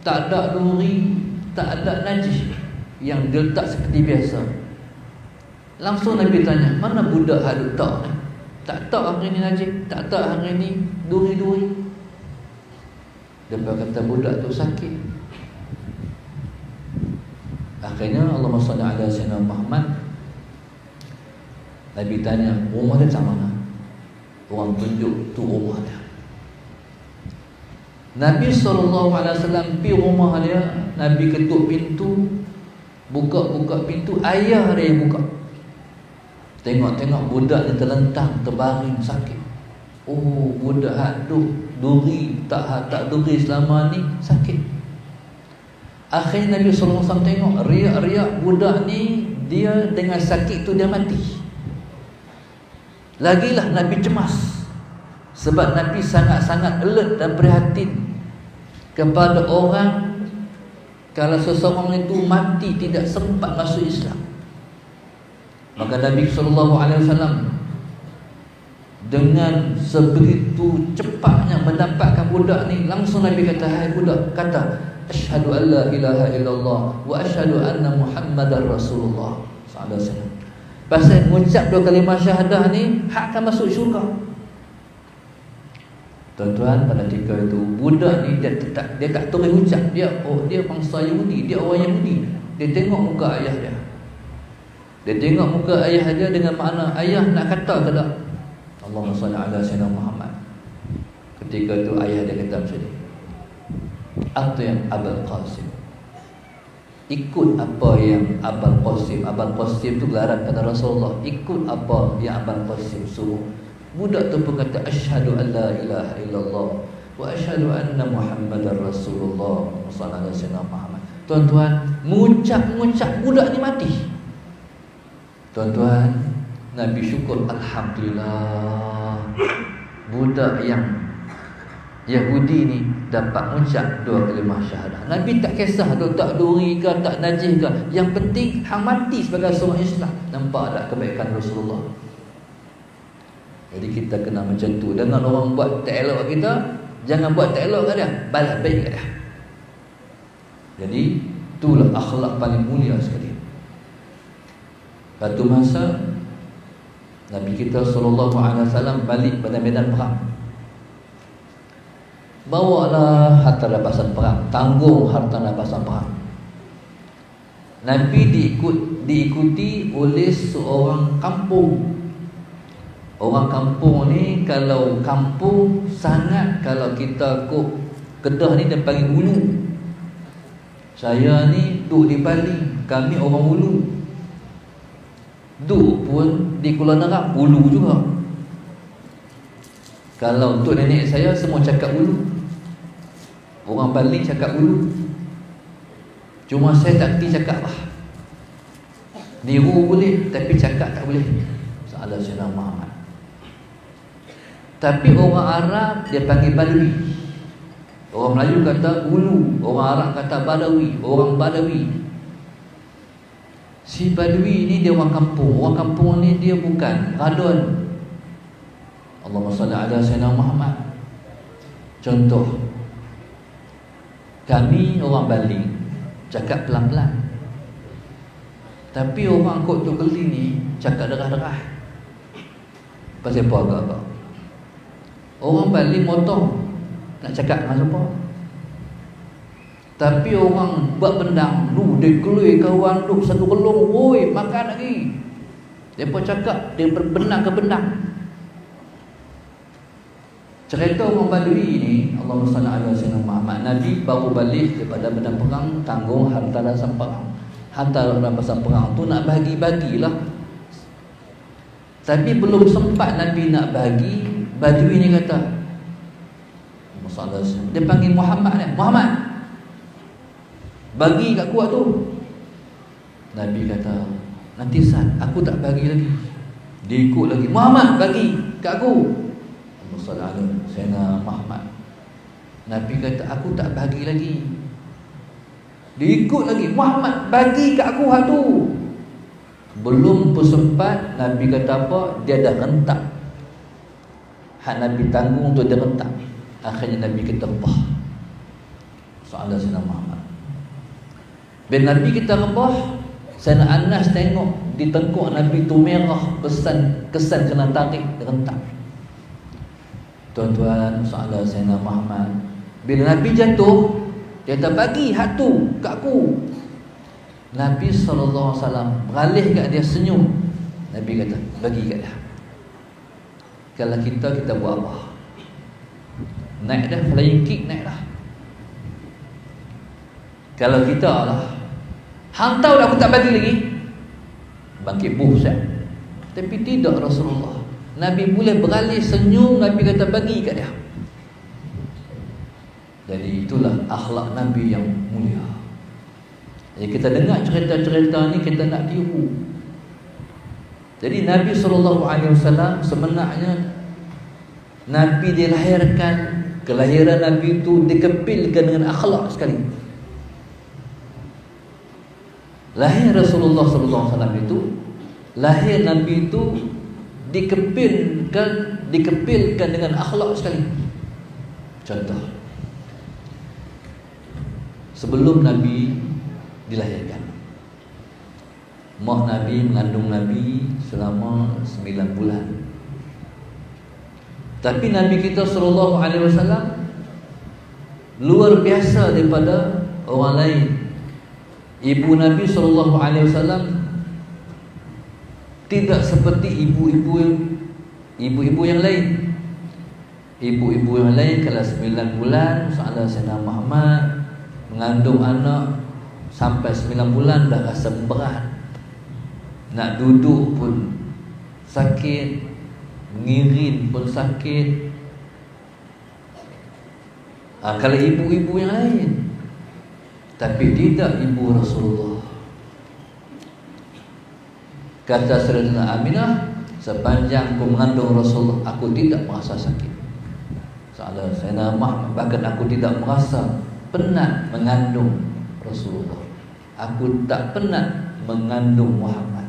ada duri, tak ada najis yang diletak seperti biasa. Langsung Nabi tanya, mana budak hak letak ni? Tak hari ni najis, tak hari ni duri-duri. Dia kata budak tu sakit. Akhirnya Allahumma salli ala Sayyidina Muhammad. Nabi tanya, rumah dia macam mana? Orang tunjuk tu rumah dia. Nabi SAW pergi rumah dia. Nabi ketuk pintu, buka pintu, ayah dia yang buka. Tengok budak ni terlentang, terbaring, sakit. Oh, budak haduk duri, tak duri selama ni, sakit. Akhirnya Nabi SAW tengok, riak-riak budak ni, dia dengan sakit tu dia mati. Lagilah Nabi cemas, sebab Nabi sangat-sangat alert dan prihatin kepada orang kalau seseorang itu mati tidak sempat masuk Islam. Maka Nabi SAW dengan sebegitu cepatnya mendapatkan budak ni, langsung Nabi kata, hai budak, kata asyhadu an la ilaha illallah wa asyhadu anna Muhammadar Rasulullah sallallahu alaihi wasallam. Pasal mengucap dua kalimah syahadah ni, hak akan masuk syurga. Tuan-tuan, pada ketika itu budak ni dia tak terus ucap, dia bangsa Yahudi, dia orang Yahudi. Dia tengok muka ayah dia. Dia tengok muka ayah dia dengan makna ayah nak kata ke tak? Allahumma salli ala Sayyidina Muhammad. Ketika itu ayah dia kata macam ni, Atyam Abul Qasim, ikut apa yang Abul Qasim tu gelaran pada Rasulullah, ikut apa yang Abul Qasim suruh. Budak tu pun kata asyhadu an la ilaha illallah wa asyhadu anna Muhammadar Rasulullah sallallahu alaihi wasallam. Tuan-tuan, mengucap budak ni mati. Tuan-tuan, Nabi syukur, alhamdulillah, budak yang Yahudi ni dapat mengucap dua kalimah syahadah. Nabi tak kisah dia tak duri ke, tak najis ke. Yang penting hang mati sebagai seorang Islam. Nampak tak kebaikan Rasulullah? Jadi kita kena macam tu. Dengan orang buat tak elok kita, jangan buat tak elok kat dia, balas baik kat dia. Jadi itulah akhlak paling mulia sekali. Satu masa Nabi kita SAW balik pada medan perang. Bawalah harta rampasan perang, tanggung harta rampasan perang. Nabi diikuti oleh seorang kampung. Orang kampung ni, kalau kampung sangat, kalau kita kok Kedah ni dia panggil Ulu. Saya ni duduk di Bali, kami orang Ulu. Duduk pun di Kuala Nerang, Ulu juga. Kalau untuk nenek saya semua cakap Ulu. Orang Bali cakap Ulu. Cuma saya tak kerti cakap lah. Niru boleh, tapi cakap tak boleh. Salah Sayyidina Muhammad. Tapi orang Arab dia panggil Badawi. Orang Melayu kata Ulu, orang Arab kata Badawi, orang Badawi. Si Badui ni dia orang kampung. Orang kampung ni dia bukan radon. Allahumma salli ala sayyidina Muhammad. Contoh, kami orang Bali cakap pelan-pelan, tapi orang Kota Kelly ni cakap derah-derah. Pasal apa agak-agak? Orang Bali motong nak cakap dengan siapa. Tapi orang buat bendang, lu dia kelui kawan lu satu kelung, woi makan lagi. Depa cakap dia berbendang ke bendang. Cerita orang Badui ni, Allahumma salli ala sayyidina Muhammad. Nabi baru balik daripada medan perang, tanggung harta rampasan perang. Harta rampasan perang tu nak bagi-bagilah. Tapi belum sempat Nabi nak bagi, Badui ni kata, dia panggil Muhammad ni, Muhammad, bagi kat kuat tu. Nabi kata, nanti Sat, aku tak bagi lagi. Dia ikut lagi, Muhammad bagi kat aku. Allahumma sayyidina Muhammad. Nabi kata, aku tak bagi lagi. Dia ikut lagi, Muhammad bagi kat aku hak tu. Belum sempat Nabi kata apa, dia dah rentak. Hak Nabi tanggung tu dia rentak. Akhirnya Nabi kita rebah. Soalan Sayyidina Muhammad. Bila Nabi kita rebah, Sayyidina Anas tengok di tengkuk Nabi tu merah, kesan kena tarik, dia rentak. Tuan-tuan, soalan Sayyidina Muhammad, bila Nabi jatuh, dia kata bagi hak tu kat aku. Nabi SAW beralih kat dia, senyum. Nabi kata, bagi kat dia. Kalau kita buat apa? Naik dah, flying kick naik dah. Kalau kita lah, hang tahu dah aku tak bagi lagi, bangkit buhsat. Tapi tidak Rasulullah. Nabi boleh beralih, senyum. Nabi kata bagi kat dia. Jadi itulah akhlak Nabi yang mulia. Jadi kita dengar cerita-cerita ni, kita nak tiru. Jadi Nabi SAW sebenarnya Nabi dilahirkan, kelahiran Nabi itu dikepilkan dengan akhlak sekali. Lahir Rasulullah SAW itu, lahir Nabi itu dikepilkan dengan akhlak sekali. Contoh, sebelum Nabi dilahirkan, mak Nabi mengandung Nabi selama 9 bulan. Tapi Nabi kita SAW luar biasa daripada orang lain. Ibu Nabi SAW tidak seperti ibu-ibu yang lain. Ibu-ibu yang lain kalau 9 bulan, soalan Sayyidina Muhammad mengandung anak sampai 9 bulan dah rasa berat. Nak duduk pun sakit, ngirin pun sakit. Kalau ibu-ibu yang lain. Tapi tidak ibu Rasulullah. Kata Sayyidatina Aminah, sepanjang aku mengandung Rasulullah, aku tidak merasa sakit. Soalan Sayyidina Muhammad, bahkan aku tidak merasa penat mengandung Rasulullah. Aku tak penat mengandung Muhammad.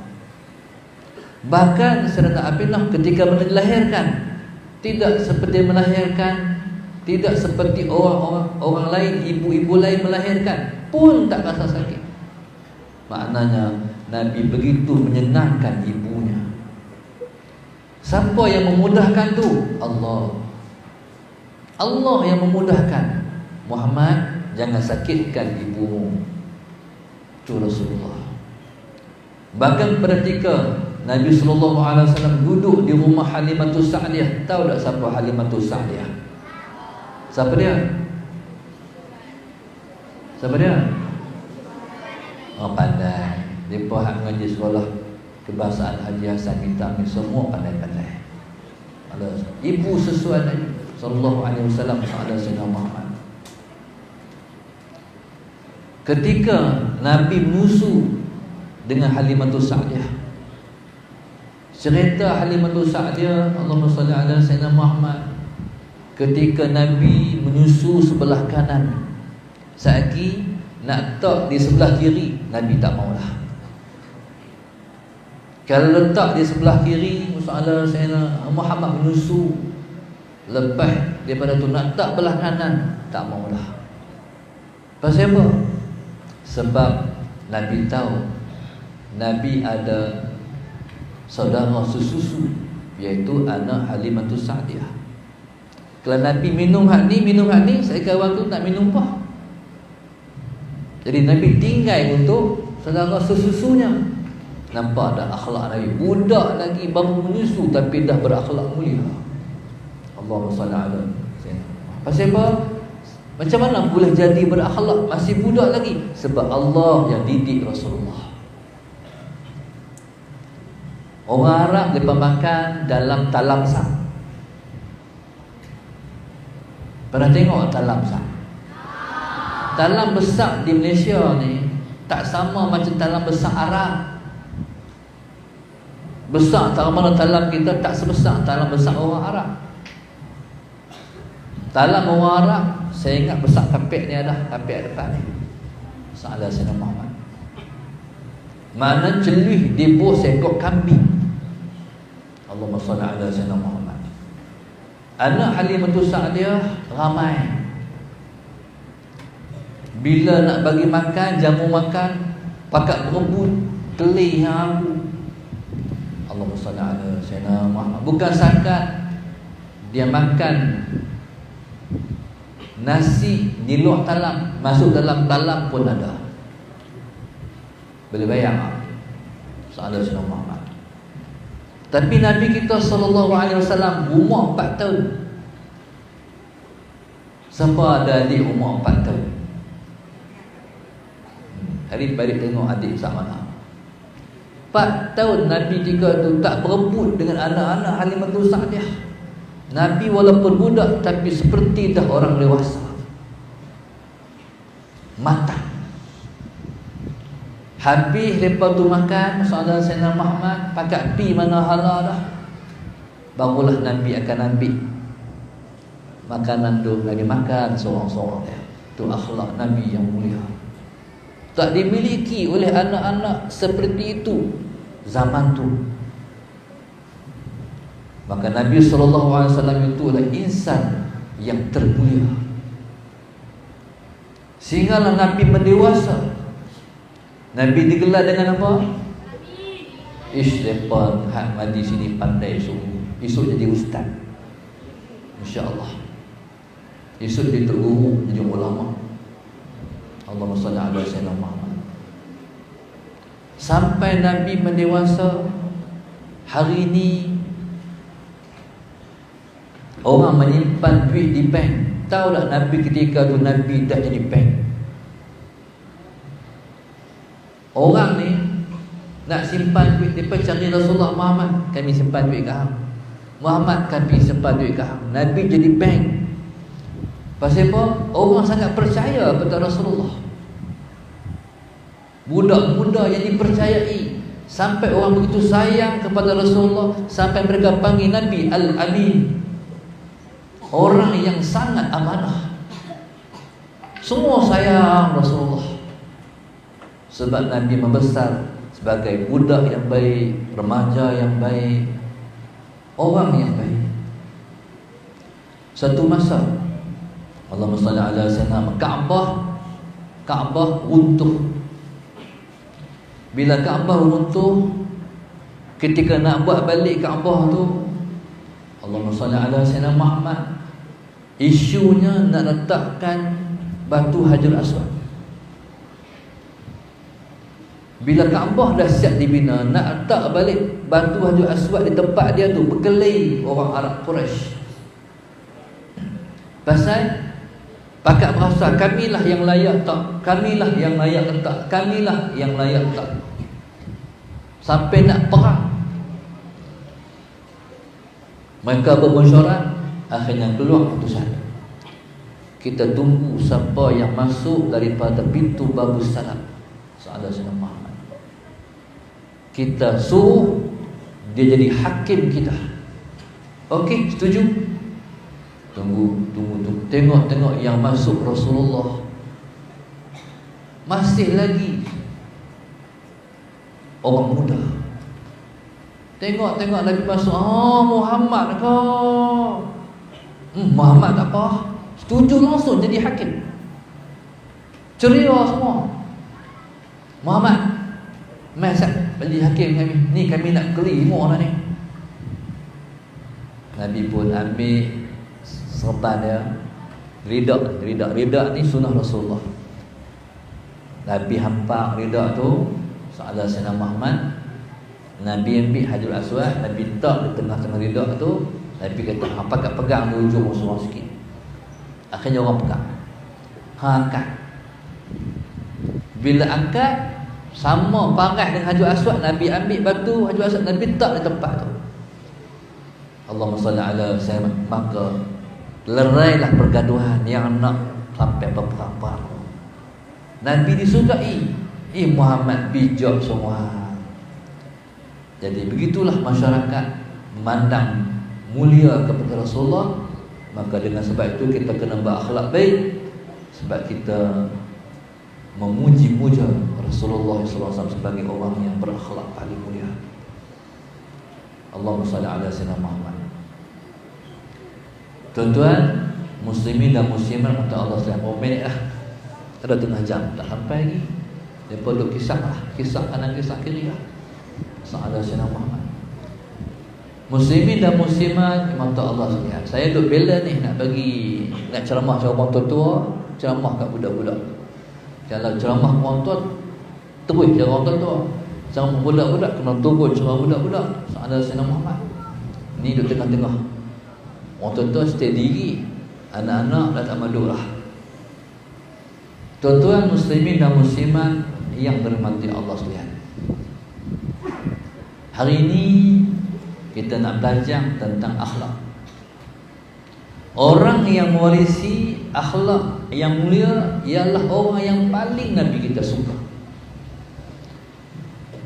Bahkan Sayyidatina Aminah ketika dilahirkan, tidak seperti melahirkan, tidak seperti orang lain, ibu-ibu lain melahirkan pun tak rasa sakit. Maknanya Nabi begitu menyenangkan ibunya. Siapa yang memudahkan tu? Allah. Allah yang memudahkan. Muhammad, jangan sakitkan ibumu. Itu Rasulullah. Bahkan ketika Nabi SAW duduk di rumah Halimatus Sa'diyah. Tahu tak siapa Halimatus Sa'diyah? Siapa dia? Siapa dia? Oh, pandai. Mereka hak mengaji sekolah Kebangsaan Haji Hasan Bintang ni semua pandai-pandai. Ibu sesuai Nabi sallallahu alaihi wasallam kepada Sayyidina Muhammad. Ketika Nabi menyusu dengan Halimatus Sa'diyah, cerita Halimatus Sa'diyah, Allahumma salli ala Sayyidina Muhammad. Ketika Nabi menyusu sebelah kanan, Sa'ki nak tak di sebelah kiri, Nabi tak maulah. Kalau letak di sebelah kiri Mus'ala Sayyidina Muhammad bin Yusuf, lepas daripada tu nak tak belah kanan, tak maulah. Pasal apa? Sebab Nabi tahu Nabi ada saudara sesusu, iaitu anak Halimatus Sa'diyah. Kalau Nabi minum hak ni, saya kawan tu tak minum apa. Jadi Nabi tinggal untuk saudara sesusunya. Nampak dah akhlak Nabi. Budak lagi baru menyusu tapi dah berakhlak mulia. Allahumma salli ala Sayyidina. Pasal apa? Macam mana boleh jadi berakhlak masih budak lagi? Sebab Allah yang didik Rasulullah. Orang Arab mereka makan dalam talamsang. Pernah tengok talamsang? Talam besar di Malaysia ni tak sama macam talam besar Arab. Besar tak mana talam kita tak sebesar talam besar orang Arab. Talam orang Arab saya ingat besar kapek ni ada, kapek depan ni. Salah Sayyidina Muhammad. Mana celih di bawah seekor kambing. Allahumma salli ala Sayyidina Muhammad. Anak Halimatus Sa'diyah ramai. Bila nak bagi makan, jamu makan, pakat berebut telih yang aku. Allahumma salli ala Sayyidina Muhammad. Bukan sakat dia makan nasi di luar talam, masuk dalam talam pun ada. Boleh bayang tak? Salah Sayyidina Muhammad. Tapi Nabi kita SAW umur 4 tahun. Siapa ada adik umur 4 tahun? Hari balik tengok adik besar mana. 4 tahun Nabi kita tu tak berebut dengan anak-anak Halimatus Sa'diyah. Nabi walaupun budak tapi seperti dah orang dewasa. Matang. Habis lepas tu makan, saudara Sayyidina Muhammad pakat pi mana hala dah. Barulah Nabi akan ambil makanan tu, Nabi makan seorang-seorang dia. Tu akhlak Nabi yang mulia. Tak dimiliki oleh anak-anak seperti itu zaman tu. Maka Nabi SAW itu adalah insan yang termulia. Sehinggalah Nabi mendewasa. Nabi digelar dengan apa? Ish, lepas hak mandi sini pandai sungguh. Esok jadi ustaz, InsyaAllah. Esok dia terguru jadi ulama. Allahumma salli ala Sayyidina Muhammad. Sampai Nabi mendewasa, hari ini orang menyimpan duit di bank. Tahu tak Nabi ketika tu Nabi dah jadi bank. Orang ni nak simpan duit, dia cari Rasulullah Muhammad, kami simpan duit ke hang. Muhammad, kami simpan duit ke hang. Nabi jadi bank. Pasal apa? Orang sangat percaya kepada Rasulullah. Budak-budak yang dipercayai, sampai orang begitu sayang kepada Rasulullah sampai mereka panggil Nabi Al-Amin, orang yang sangat amanah. Semua sayang Rasulullah. Sebab Nabi membesar sebagai budak yang baik, remaja yang baik, orang yang baik. Satu masa Allahumma salli ala Sayyidina Kaabah runtuh. Bila Kaabah runtuh, ketika nak buat balik Kaabah tu, Allahumma salli ala Sayyidina Muhammad, isunya nak letakkan batu Hajar Aswad. Bila Kaabah dah siap dibina, nak letak balik batu Hajar Aswad di tempat dia tu, berkelahi orang Arab Quraisy. Pasal pakat berasa kamilah yang layak tak, kamilah yang layak letak, kamilah yang layak letak. Sampai nak perang, mereka bermusyawarah, akhirnya keluar keputusan. Kita tunggu siapa yang masuk daripada pintu Babus Salam, Salah Sayyidina Muhammad. Kita suruh dia jadi hakim kita. Okey, setuju? Tunggu. Tengok yang masuk Rasulullah. Masih lagi orang muda. Tengok Nabi masuk, Muhammad kau. Muhammad tak apa, setuju langsung jadi hakim. Ceria semua. Muhammad, Masat beli hakim kami. Ni kami nak kelima dah ni. Nabi pun ambil serban dia. Rida ni sunnah Rasulullah. Nabi hampak rida tu Salah Sayyidina Muhammad. Nabi ambil Hajarul Aswad, Nabi letak di tengah-tengah rida tu. Nabi kata, apa kat pegang di ujung Rasulullah sikit. Akhirnya orang pegang. Angkat. Bila angkat, sama paras dengan Hajarul Aswad, Nabi ambil batu Hajarul Aswad, Nabi letak di tempat tu. Allahumma salli ala Sayyidina. Maka lerailah pergaduhan yang nak sampai berperang-perang. Nabi disukai. Muhammad bijak semua. Jadi begitulah masyarakat memandang mulia kepada Rasulullah. Maka dengan sebab itu kita kena berakhlak baik, sebab kita memuji-muja Rasulullah SAW sebagai orang yang berakhlak paling mulia. Allahumma salli ala Sayyidina Muhammad. Tuan-tuan, muslimin dan muslimat kata Allah selama minit lah. Ada tengah jam, tak sampai lagi. Dia perlu kisah lah, kisah kanan, kisah kiri lah. Sahabat Sayyidina Muhammad. Muslimin dan muslimat kata Allah sekalian, saya duk bela ni nak bagi, nak ceramah orang tua-tua, ceramah kat budak-budak. Kalau ceramah orang tua, terus cara orang tua. Ceramah budak-budak kena turun ceramah budak-budak. Sahabat Sayyidina Muhammad. Ni duk tengah-tengah. Orang tua-tua stay diri, anak-anak dah tak maduk lah. Tuan-tuan muslimin dan muslimat yang dirahmati Allah sekalian, hari ini kita nak belajar tentang akhlak. Orang yang mewarisi akhlak yang mulia ialah orang yang paling Nabi kita suka.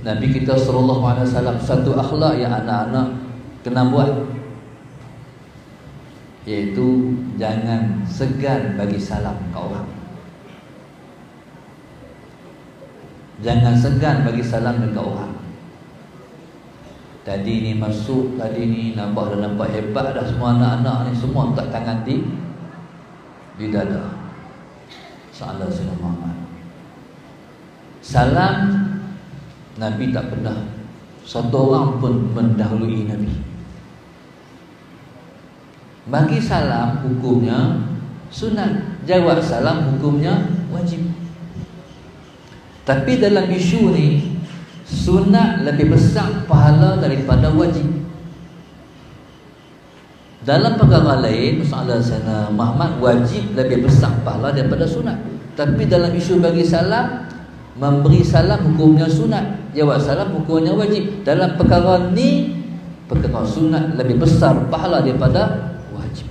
Nabi kita sallallahu alaihi wasallam satu akhlak yang anak-anak kena buat, iaitu jangan segan bagi salam ke orang. Jangan segan bagi salam dekat orang. Tadi ni masuk, tadi ni nampak hebat dah, semua anak-anak ni semua letak tangan di dada. Salam Sayyidina Muhammad. Salam Nabi tak pernah satu orang pun mendahului Nabi. Bagi salam hukumnya sunat, jawab salam hukumnya wajib. Tapi dalam isu ni, sunat lebih besar pahala daripada wajib. Dalam perkara lain, masalah Sayyidina Muhammad, wajib lebih besar pahala daripada sunat. Tapi dalam isu bagi salam, memberi salam hukumnya sunat, jawab salam hukumnya wajib. Dalam perkara ni, perkara sunat lebih besar pahala daripada wajib.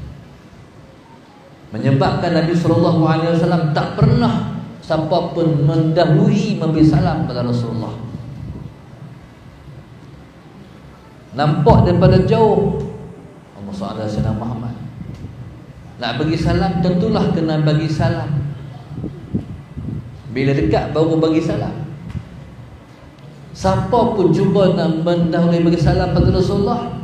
Menyebabkan Nabi SAW tak pernah siapa pun mendahului memberi salam kepada Rasulullah. Nampak daripada jauh, Allah SWT Sayyidina Muhammad nak bagi salam, tentulah kena bagi salam. Bila dekat baru bagi salam. Siapa pun cuba nak mendahului bagi salam kepada Rasulullah,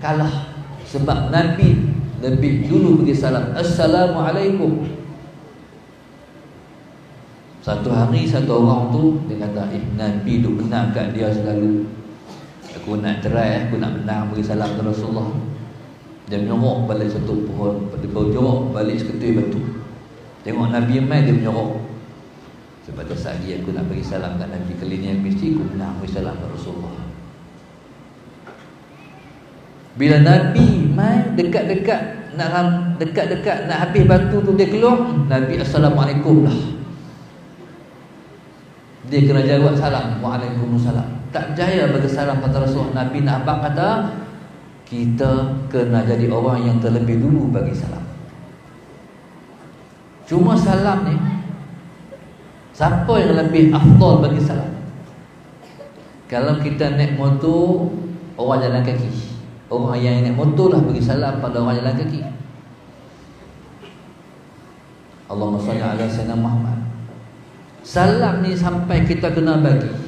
kalah. Sebab Nabi lebih dulu bagi salam, Assalamualaikum. Satu hari satu orang tu dia kata, Nabi duk benar kat dia selalu. Aku nak try, aku nak benar bagi salam kepada Rasulullah. Dia menyorok balik satu pohon, dia berjorok balik seketul batu. Tengok Nabi mai, dia menyorok. Sebab tu lagi aku nak bagi salam kat Nabi, kali ni mesti aku benar bagi salam kepada Rasulullah. Bila Nabi mai dekat-dekat nak habis batu tu, dia keluar, Nabi Assalamualaikum lah. Dia kena jawab salam, Waalaikumsalam. Tak berjaya bagi salam pada Rasulullah. Nabi nak abang kata, kita kena jadi orang yang terlebih dulu bagi salam. Cuma salam ni, siapa yang lebih afdal bagi salam? Kalau kita naik motor, orang jalan kaki, orang yang naik motor lah bagi salam pada orang jalan kaki. Allahumma salli ala Sayyidina Muhammad. Salam ni sampai kita kena bagi.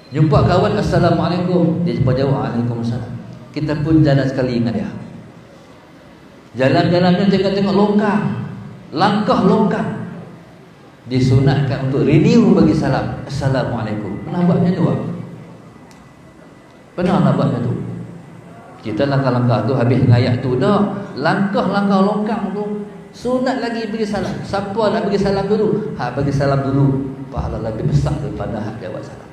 Jumpa kawan, Assalamualaikum. Dia jumpa jawab, Waalaikumsalam. Kita pun jalan sekali dengan dia. Jalan-jalan dia tengok-tengok longkang, langkah longkang. Disunatkan untuk renew bagi salam. Assalamualaikum. Pernah buat macam tu tak? Pernah nak buat macam tu? Kita langkah-langkah tu habis ngayat tu dah. Langkah-langkah longkang tu sunat lagi bagi salam. Siapa nak bagi salam dulu? Hak bagi salam dulu, pahala lebih besar daripada hak jawab salam.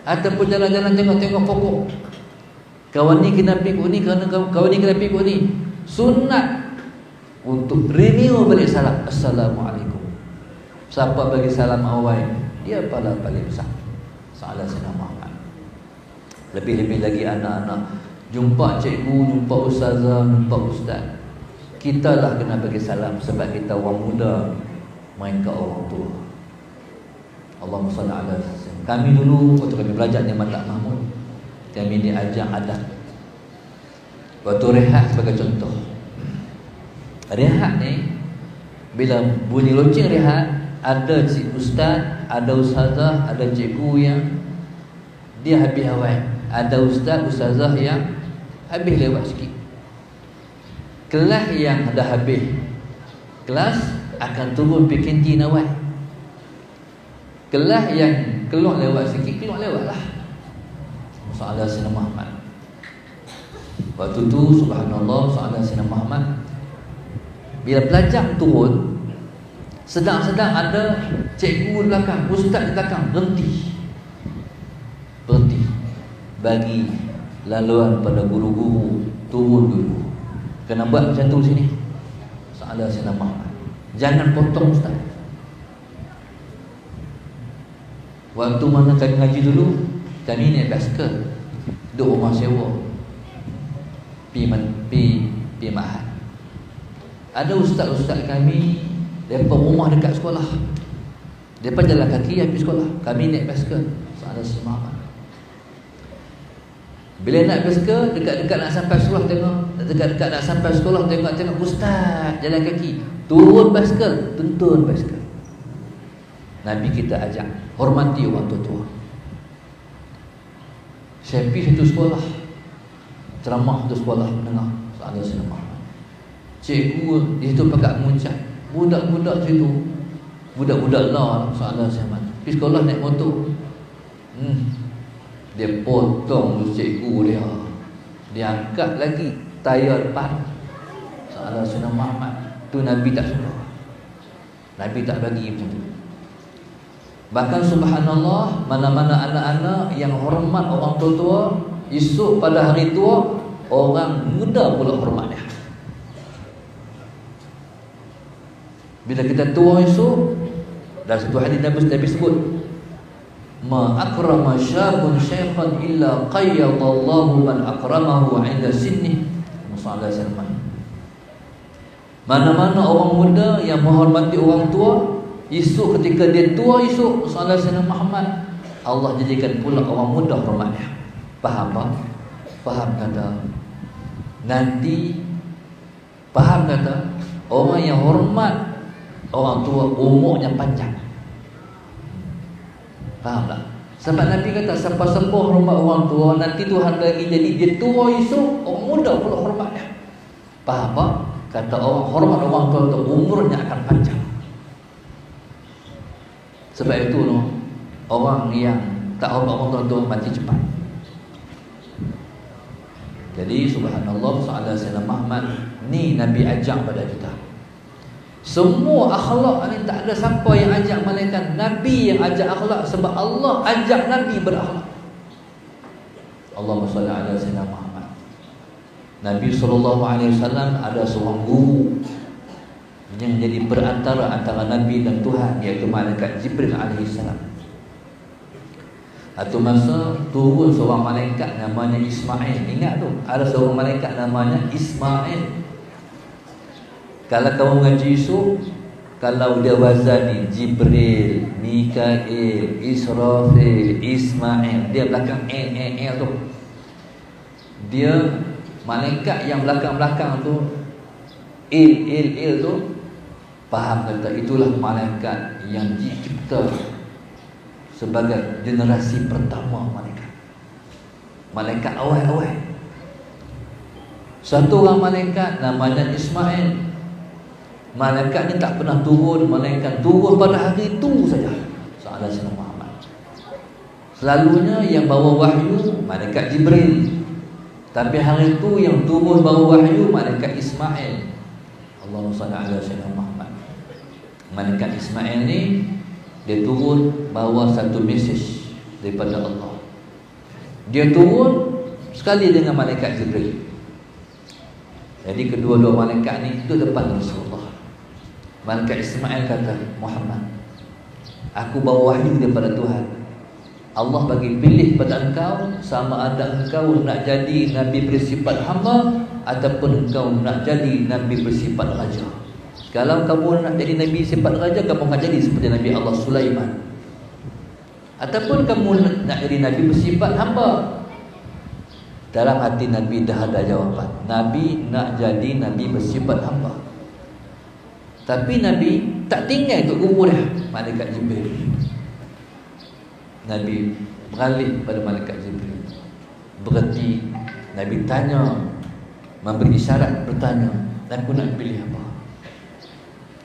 Ataupun jalan-jalan tengok-tengok pokok. Kawan ni kena pikuk ni, kawan ni kena pikuk ni. Sunat untuk renew balik salam. Assalamualaikum. Siapa bagi salam awal, dia pahala paling besar. Salam Sayyidina Muhammad. Lebih-lebih lagi anak-anak, jumpa cikgu, jumpa ustazah, jumpa ustaz, kita lah kena bagi salam. Sebab kita orang muda main ke orang tua. Allahumma salli ala sayyidina. Kami dulu waktu kami belajar di Mata Mahmud, kami diajar adat. Waktu rehat sebagai contoh, rehat ni bila bunyi loceng rehat, ada cik ustaz, ada ustazah, ada cikgu yang dia habis awal, ada ustaz, ustazah yang habis lewat sikit. Kelas yang dah habis kelas akan turun pergi kantin awal. Kelas yang keluar lewat sikit, keluar lewat lah. Salam Sayyidina Muhammad. Waktu tu subhanallah, salam Sayyidina Muhammad. Bila pelajar turun, sedang-sedang ada cikgu di belakang, ustaz di belakang, berhenti bagi laluan pada guru-guru turun dulu. Kena buat macam tu sini. Salam Sayyidina Muhammad. Jangan potong ustaz. Waktu mana kami ngaji dulu, kami naik basikal, duduk rumah sewa, pi ma'had. Ada ustaz-ustaz kami, mereka rumah dekat sekolah, mereka jalan kaki pergi sekolah. Kami naik basikal. Salam Sayyidina Muhammad. Bila nak basikal, dekat-dekat nak sampai sekolah tengok, dekat-dekat nak sampai sekolah tengok ustaz jalan kaki, turun basikal, tuntun basikal. Nabi kita ajak hormati orang tua-tua. Saya pergi satu sekolah, ceramah satu sekolah menengah, Salam Sayyidina Muhammad. Cikgu di situ pakai mengucap, budak-budak situ, budak-budak lah, Salam Sayyidina Muhammad. Pergi sekolah naik motor. Dia potong tu cikgu dia, dia angkat lagi tayar depan. Salam Sayyidina Muhammad. Tu Nabi tak suka, Nabi tak bagi macam tu. Bahkan subhanallah, mana-mana anak-anak yang hormat orang tua-tua, esok pada hari tua, orang muda pula hormat dia. Bila kita tua esok, dalam satu hadis Nabi sebut, ma akrama syabun syaikhan illa qayyadallahu man akramahu 'inda sinni. Musalla salman. Mana-mana orang muda yang menghormati orang tua, esok ketika dia tua esok, Salam Sayyidina Muhammad, Allah jadikan pula orang muda hormat dia. Faham tak? Faham kata nanti, faham kata orang yang hormat orang tua umurnya panjang. Faham tak? Sebab Nabi kata siapa-siapa hormat orang tua, nanti Tuhan lagi jadi dia tua esok, orang muda pula hormat dia. Faham tak? Kata orang hormat orang tua tu umurnya akan panjang. Sebab itu orang yang tak hormat orang tua mati cepat. Jadi subhanallah, Salam Sayyidina Muhammad ni Nabi ajak pada kita. Semua akhlak ni tak ada siapa yang ajak malaikat, Nabi yang ajak akhlak. Sebab Allah ajak Nabi berakhlak. Allahumma salli ala Sayyidina Muhammad. Nabi SAW ada seorang guru yang jadi perantara antara Nabi dan Tuhan, iaitu malaikat Jibril alaihissalam. Satu masa turun seorang malaikat namanya Ismail. Ingat tu, ada seorang malaikat namanya Ismail. Kalau kamu mengaji esok, kalau dia wazan ni Jibril, Mikail, Israfil, Ismail, dia belakang L tu. Dia malaikat yang belakang-belakang tu Il tu, faham kata itulah malaikat yang dicipta sebagai generasi pertama malaikat. Malaikat awal-awal. Satu orang malaikat namanya Ismail. Malaikat ni tak pernah turun, malaikat turun pada hari itu saja. Sahabat Nabi Muhammad. Selalunya yang bawa wahyu malaikat Jibril. Tapi hari itu yang turun bawa wahyu malaikat Ismail. Allahumma salli ala sayyidina Muhammad. Malaikat Ismail ni dia turun bawa satu mesej daripada Allah. Dia turun sekali dengan malaikat Jibril. Jadi kedua-dua malaikat ni itu depan Rasulullah. Malaikat Ismail kata, Muhammad, aku bawa wahyu daripada Tuhan. Allah bagi pilih pada engkau, sama ada engkau nak jadi Nabi bersifat hamba ataupun engkau nak jadi Nabi bersifat raja. Kalau kamu nak jadi Nabi bersifat raja, kamu akan jadi seperti Nabi Allah Sulaiman. Ataupun kamu nak jadi Nabi bersifat hamba. Dalam hati Nabi dah ada jawapan. Nabi nak jadi Nabi bersifat hamba. Tapi Nabi tak tinggal untuk guru dah malaikat Jibril. Nabi beralih pada malaikat Jibril. Berhenti. Nabi tanya, memberi isyarat, bertanya, aku nak pilih apa?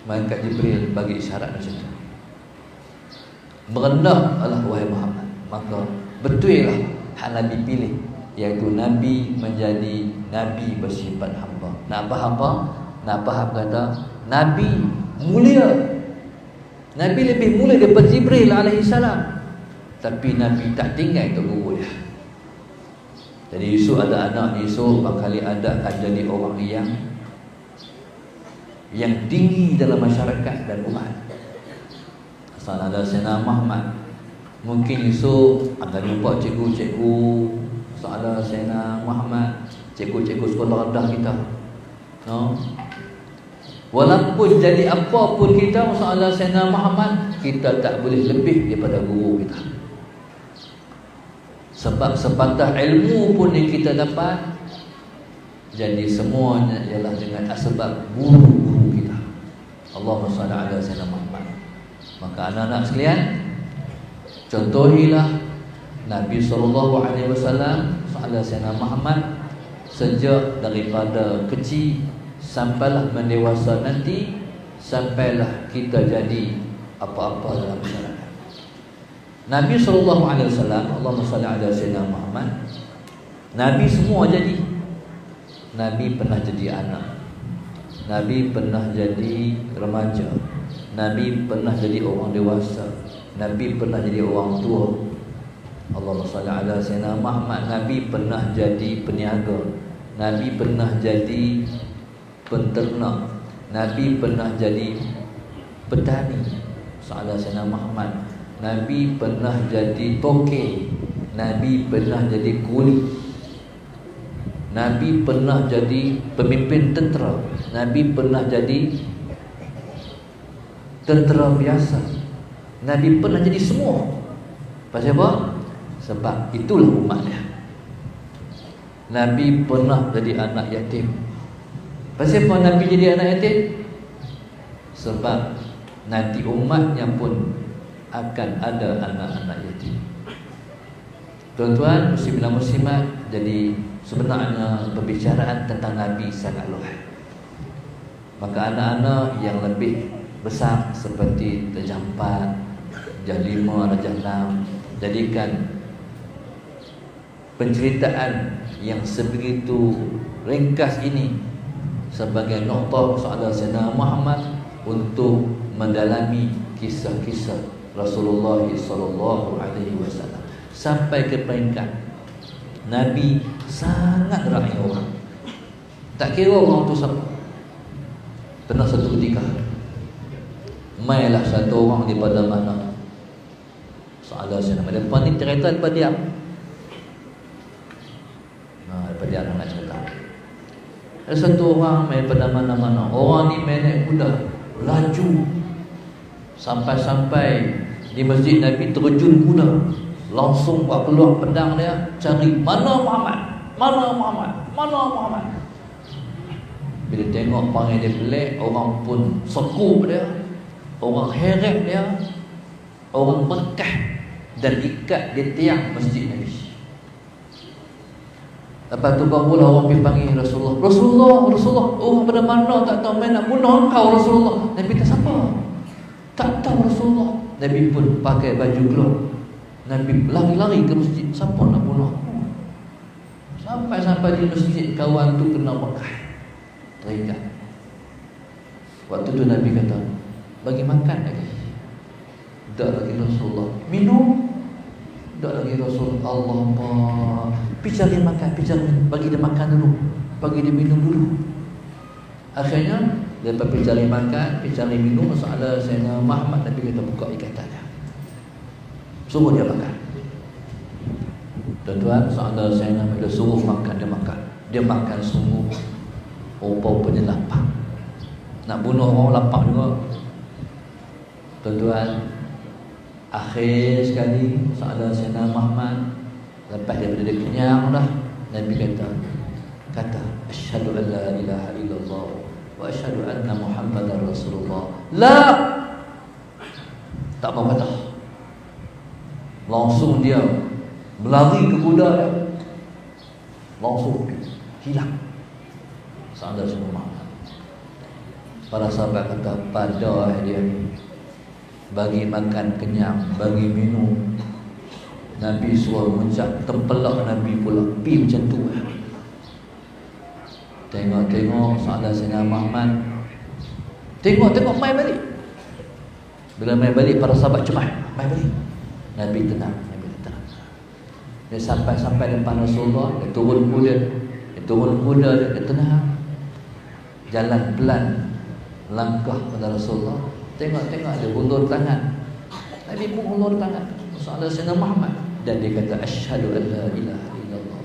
Malaikat Jibril bagi isyarat macam tu. Berendah Allah wahai Muhammad. Maka betul lah hak Nabi pilih, iaitu Nabi menjadi Nabi bersifat hamba. Nak faham apa? Nak faham kata Nabi mulia. Nabi lebih mulia daripada Jibril alaihissalam. Tapi Nabi tak tinggal untuk guru dia. Jadi Yusuf ada anak, Yusuf bakal ada akan jadi orang yang tinggi dalam masyarakat dan umat. Asal ada Sayyidina Muhammad, mungkin Yusuf akan jumpa cikgu-cikgu. Asal ada Sayyidina Muhammad, cikgu-cikgu sekolah rendah kita. No? Walaupun jadi apa pun kita, masalah Sayyidina Muhammad, kita tak boleh lebih daripada guru kita. Sebab sepatah ilmu pun yang kita dapat, jadi semuanya ialah dengan sebab guru-guru kita. Allahumma salli ala Sayyidina Muhammad. Maka anak-anak sekalian, contohilah Nabi SAW ala Sayyidina Muhammad sejak daripada kecil sampailah mendewasa nanti, sampailah kita jadi apa-apa dalam masyarakat. Nabi SAW, Allahumma salli ala Sayyidina Muhammad, Nabi semua jadi. Nabi pernah jadi anak, Nabi pernah jadi remaja, Nabi pernah jadi orang dewasa, Nabi pernah jadi orang tua. Allahumma salli ala Sayyidina Muhammad. Nabi pernah jadi peniaga, Nabi pernah jadi penternak, Nabi pernah jadi petani. Salah Sayyidina Muhammad. Nabi pernah jadi tokek, Nabi pernah jadi kuli, Nabi pernah jadi pemimpin tentera, Nabi pernah jadi tentera biasa, Nabi pernah jadi semua. Pasal apa? Sebab itulah umat dia. Nabi pernah jadi anak yatim. Pasal apa Nabi jadi anak yatim? Sebab nanti umatnya pun akan ada anak-anak yatim. Tuan-tuan, muslimin dan muslimat, jadi sebenarnya perbicaraan tentang Nabi sangat luas. Maka anak-anak yang lebih besar seperti Darjah 4, Darjah 5, Darjah 6, jadikan penceritaan yang sebegitu ringkas ini sebagai nokta soal Sayyidina Muhammad untuk mendalami kisah-kisah Rasulullah sallallahu alaihi wasallam sampai ke peringkat Nabi sangat rakyat orang. Tak kira orang tu siapa. Pernah satu ketika mailah satu orang daripada mana soal Sayyidina Muhammad. Depan ni cerita daripada dia. Daripada dia nak cerita. Ada satu orang main pada mana-mana. Orang ni main naik kuda, laju sampai-sampai di masjid Nabi terjun kuda, langsung buat keluar pedang dia, cari mana Muhammad, mana Muhammad, mana Muhammad. Bila tengok panggil dia pelik, orang pun sekup dia, orang heret dia, orang berkah. dan ikat di tiang masjid Nabi. Lepas tu barulah orang pergi panggil Rasulullah. Rasulullah, orang pada mana tak tahu, main nak bunuh engkau Rasulullah. Nabi tak siapa, tak tahu Rasulullah. Nabi pun pakai baju gelap. Nabi lari-lari ke masjid. Siapa nak bunuh aku? Sampai di masjid, kawan tu kena makan, terikat. Waktu tu Nabi kata, bagi makan lagi. Tak lagi Rasulullah. Minum. Tak lagi Rasulullah. Allah Allah. Pergi cari makan, bagi dia makan dulu, bagi dia minum dulu. Akhirnya lepas pergi cari makan, pergi cari minum, masalah Sayyidina Muhammad, Nabi kata buka ikatannya, suruh dia makan. Tuan-tuan, masalah Sayyidina Muhammad dia suruh makan, dia makan sungguh rupa-rupanya lapar. Nak bunuh orang lapar juga. Tuan-tuan, akhir sekali masalah Sayyidina Muhammad, lepas daripada dia kenyang dah, Nabi kata asyhadu an la ilaha illallah wa asyhadu anna Muhammadar Rasulullah. La, tak apa kata. Langsung dia berlari ke kuda dia, langsung hilang. Sadar semua. Para sahabat kata pada dia bagi makan kenyang, bagi minum, Nabi suruh mencak, tempelak Nabi pula, pi macam tu. Tengok sahabat Sayyidina Muhammad, tengok mai balik. Bila mai balik, para sahabat cemas, mai balik. Nabi tenang. Dia sampai depan Rasulullah, dia turun kuda, dia tenang, jalan pelan, langkah pada Rasulullah. Tengok dia hulur tangan. Nabi pun hulur tangan sahabat Sayyidina Muhammad, dan dia kata asyhadu an la ilaha illallah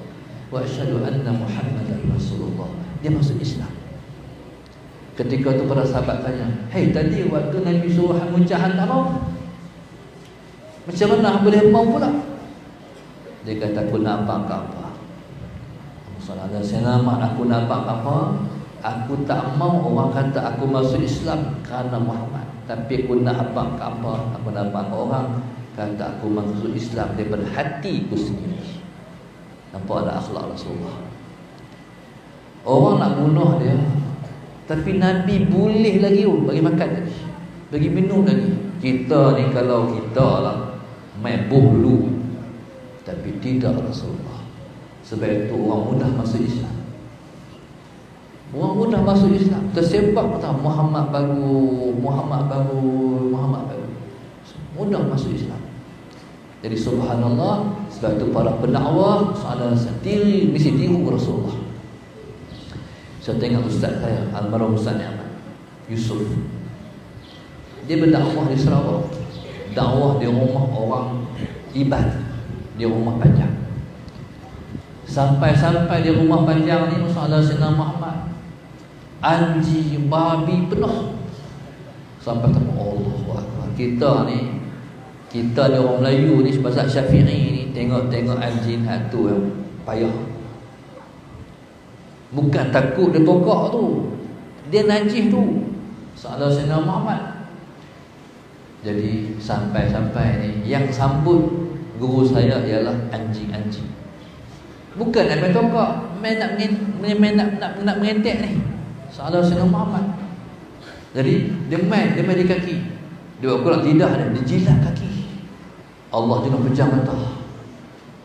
wa asyhadu anna Muhammadar Rasulullah. Dia masuk Islam. Ketika tu para sahabat tanya, "Hei, tadi waktu Nabi suruh muncahan tak mau, macam mana boleh mau pula?" Dia kata, "Aku nak apa-apa. Sahabat Sayyidina Muhammad, aku nak apa-apa. Aku tak mau orang kata aku masuk Islam kerana Muhammad, tapi aku nak apa-apa. Aku nak apa orang kata aku masuk Islam daripada hatiku sendiri." Nampak ada akhlak Rasulullah. Orang nak bunuh dia, tapi Nabi boleh lagi bagi makan lagi, bagi minum lagi. Kita ni kalau kita lah main dulu, tapi tidak Rasulullah. Sebab itu orang mudah masuk Islam. Orang mudah masuk Islam, tersepak kata Muhammad baru, mudah masuk Islam. Jadi subhanallah, sebab itu para pendakwah sahabat sendiri mesti tiru Rasulullah. Saya tengok ustaz saya, almarhum Ustaz Ahmad Yusuf, dia berdakwah di Sarawak, dakwah di rumah orang ibad, di rumah panjang. Sampai di rumah panjang ni masalah Sayyidina Muhammad, anjing, babi penuh. Sampai temu Allahu Akbar. Kita ni orang Melayu ni, mazhab Syafi'i ni, tengok anjing tu yang payah. Bukan takut dia tokak tu, dia najis tu. Salah Sayyidina Muhammad. Jadi sampai ni yang sambut guru saya ialah anjing-anjing. Bukan nak main tokak, main nak mengentek ni. Salah Sayyidina Muhammad. Jadi dia main di kaki. Dia buat kulat lidah dia jilat kaki. Allah jangan pejam mata.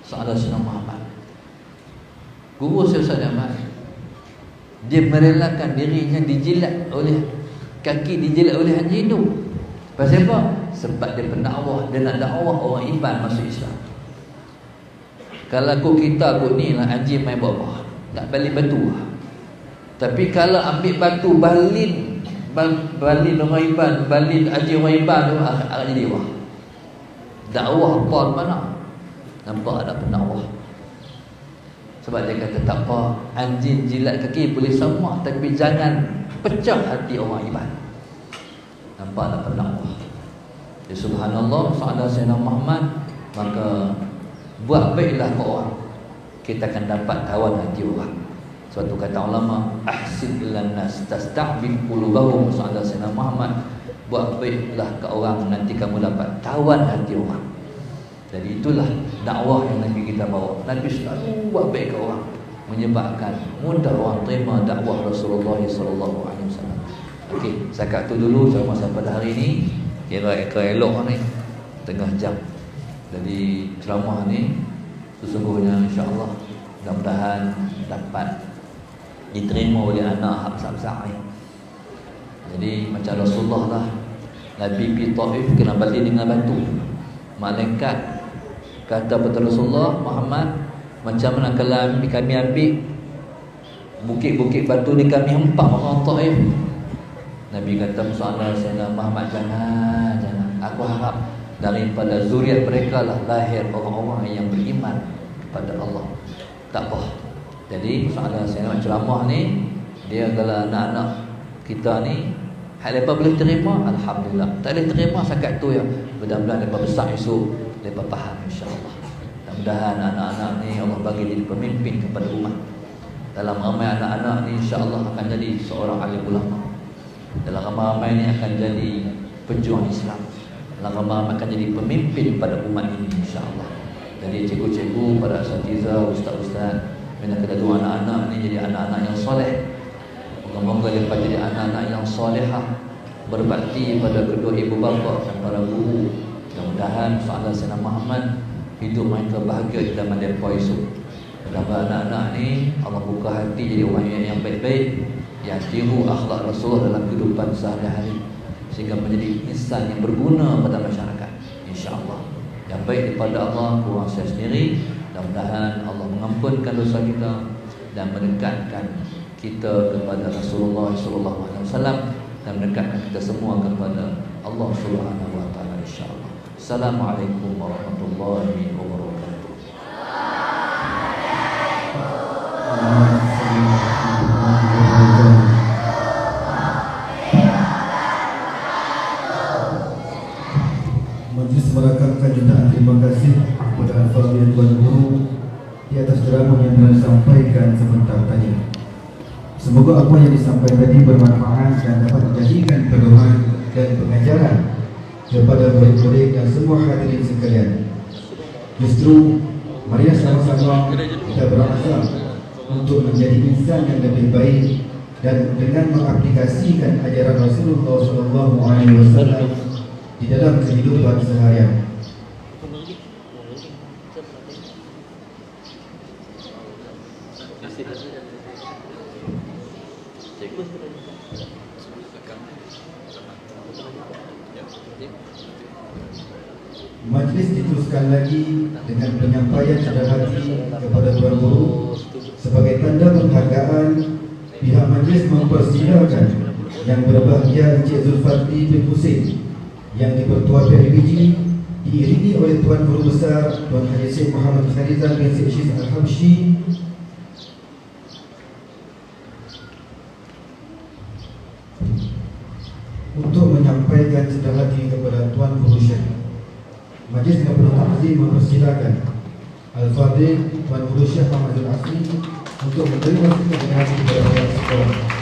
Salah Sayyidina Muhammad. Guru saya Ustaz Ahmad, dia merelakan dirinya dijilat oleh kaki, dijilat oleh anjing tu. Pasal apa? Sebab dia pendakwah, dia nak dakwah orang iman masuk Islam. Kalau kita ni lah anjing main buat apa? Tak balik batu lah. Tapi kalau ambil batu balin orang iman, balin anjing orang iman tu akan jadi wah. Dakwah apa mana? Nampak ada pendakwah. Sebab dia kata tak apa, anjing jilat kaki boleh sama, tapi jangan pecah hati orang iman. Nampak ada pendakwah. Ya subhanallah, sahabat Sayyidina Muhammad, maka buat baiklah ke orang, kita akan dapat kawan hati orang. Suatu kata ulama, ahsin ilan nas tasta'bil qulubahum. Sahabat Sayyidina Muhammad, buat baiklah ke orang, nanti kamu dapat kawan hati orang. Jadi itulah dakwah yang Nabi kita bawa. Nabi selalu buat baik ke orang, menyebabkan mudah orang terima dakwah Rasulullah SAW. Okey, setakat tu dulu ceramah saya pada hari ini. Kira elok ni tengah jam. Jadi ceramah ni sesungguhnya insya-Allah mudah-mudahan dapat diterima oleh anak hab-hab ni. Jadi macam Rasulullah lah, Nabi pergi Taif kena balik dengan batu. Malaikat kata kepada Rasulullah Muhammad, macam mana kalau kami ambil bukit-bukit batu ni kami hempap orang Taif? Nabi kata Muhammad jangan. Aku harap daripada zuriat mereka lah lahir orang-orang yang beriman kepada Allah. Tak apa. Jadi Muhammad ceramah ni, dia kalau anak-anak kita ni hal mereka boleh terima, alhamdulillah. Tak boleh terima setakat tu ya. Mudah-mudahan mereka besar esok, mereka faham insya-Allah. Mudah-mudahan anak-anak ni Allah bagi jadi pemimpin kepada umat. Dalam ramai anak-anak ni insya-Allah akan jadi seorang alim ulama. Dalam ramai ni akan jadi pejuang Islam. Dalam ramai akan jadi pemimpin pada umat ini insya-Allah. Jadi cikgu-cikgu, para asatidzah, ustaz-ustaz, minta kita doa anak-anak ni jadi anak-anak yang soleh. Moga-moga mereka jadi anak-anak yang solehah, berbakti pada kedua ibu bapa dan para guru. Mudah-mudahan Saudara Sayyidina Muhammad hidup mereka bahagia di dalam mereka esok. Mudah-mudahan anak-anak ni Allah buka hati jadi orang yang baik-baik, yang tiru akhlak Rasulullah dalam kehidupan sehari-hari, sehingga menjadi insan yang berguna pada masyarakat insya-Allah. Yang baik daripada Allah, kurang saya sendiri. Mudah-mudahan Allah mengampunkan dosa kita dan mendekatkan kita kepada Rasulullah SAW dan mendekatkan kita semua kepada Allah Subhanahu wa taala insya-Allah. Assalamualaikum warahmatullahi wabarakatuh. Majlis merakamkan jutaan terima kasih kepada Al-Fadhil Tuan Guru di atas ceramah yang telah disampaikan sebentar tadi. Semoga apa yang disampaikan tadi bermanfaat dan dapat dijadikan pedoman dan pengajaran kepada murid-murid dan semua hadirin sekalian. Justru mari sama-sama kita berazam untuk menjadi insan yang lebih baik dan dengan mengaplikasikan ajaran Rasulullah SAW di dalam kehidupan seharian. Majlis diteruskan lagi dengan penyampaian cita hati kepada Tuan Guru. Sebagai tanda penghargaan, pihak majlis mempersilakan yang berbahagia Encik Zulfadli bin Husin yang di-Pertua PIBG diiringi oleh Tuan Guru Besar Tuan Haji Syed Muhammad Kharizal bin Syed Syiz Al-Habsyi untuk menyampaikan cita hati kepada Tuan Guru Syekh. Majlis dengan penuh takzim mempersilakan Al-Fadhil Tuan Guru Syekh Muhammadul Asri untuk menerima kebenaran kepada pihak sekolah.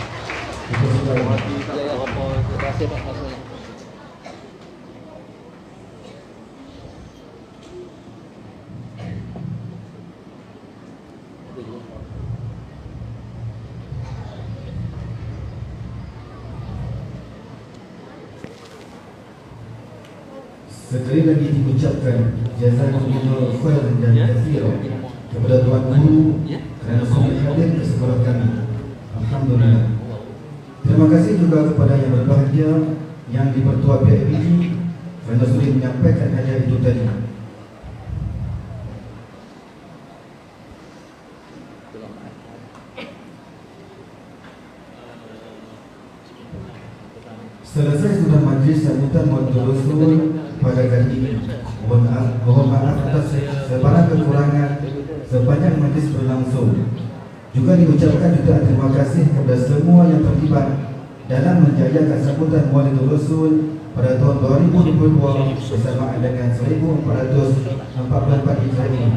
Sekali lagi diucapkan jazakumullahu khairan dan katsiran kepada Tuan Guru kerana sudi hadir ke sekolah kami. Alhamdulillah. Terima kasih juga kepada yang berbahagia yang di-Pertua PIBG kerana sudi menyampaikan hadiah itu tadi. Selesai sudah majlis sambutan Maulidul Rasul pada kali ini. Mohon maaf atas sebarang kekurangan sepanjang majlis berlangsung. Juga diucapkan jutaan terima kasih kepada semua yang terlibat dalam menjayakan sambutan Maulidul Rasul pada tahun 2022 bersamaan dengan 1444 Hijrah ini.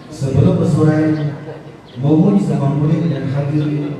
Sebelum bersurai, mohon semua murid dan hadirin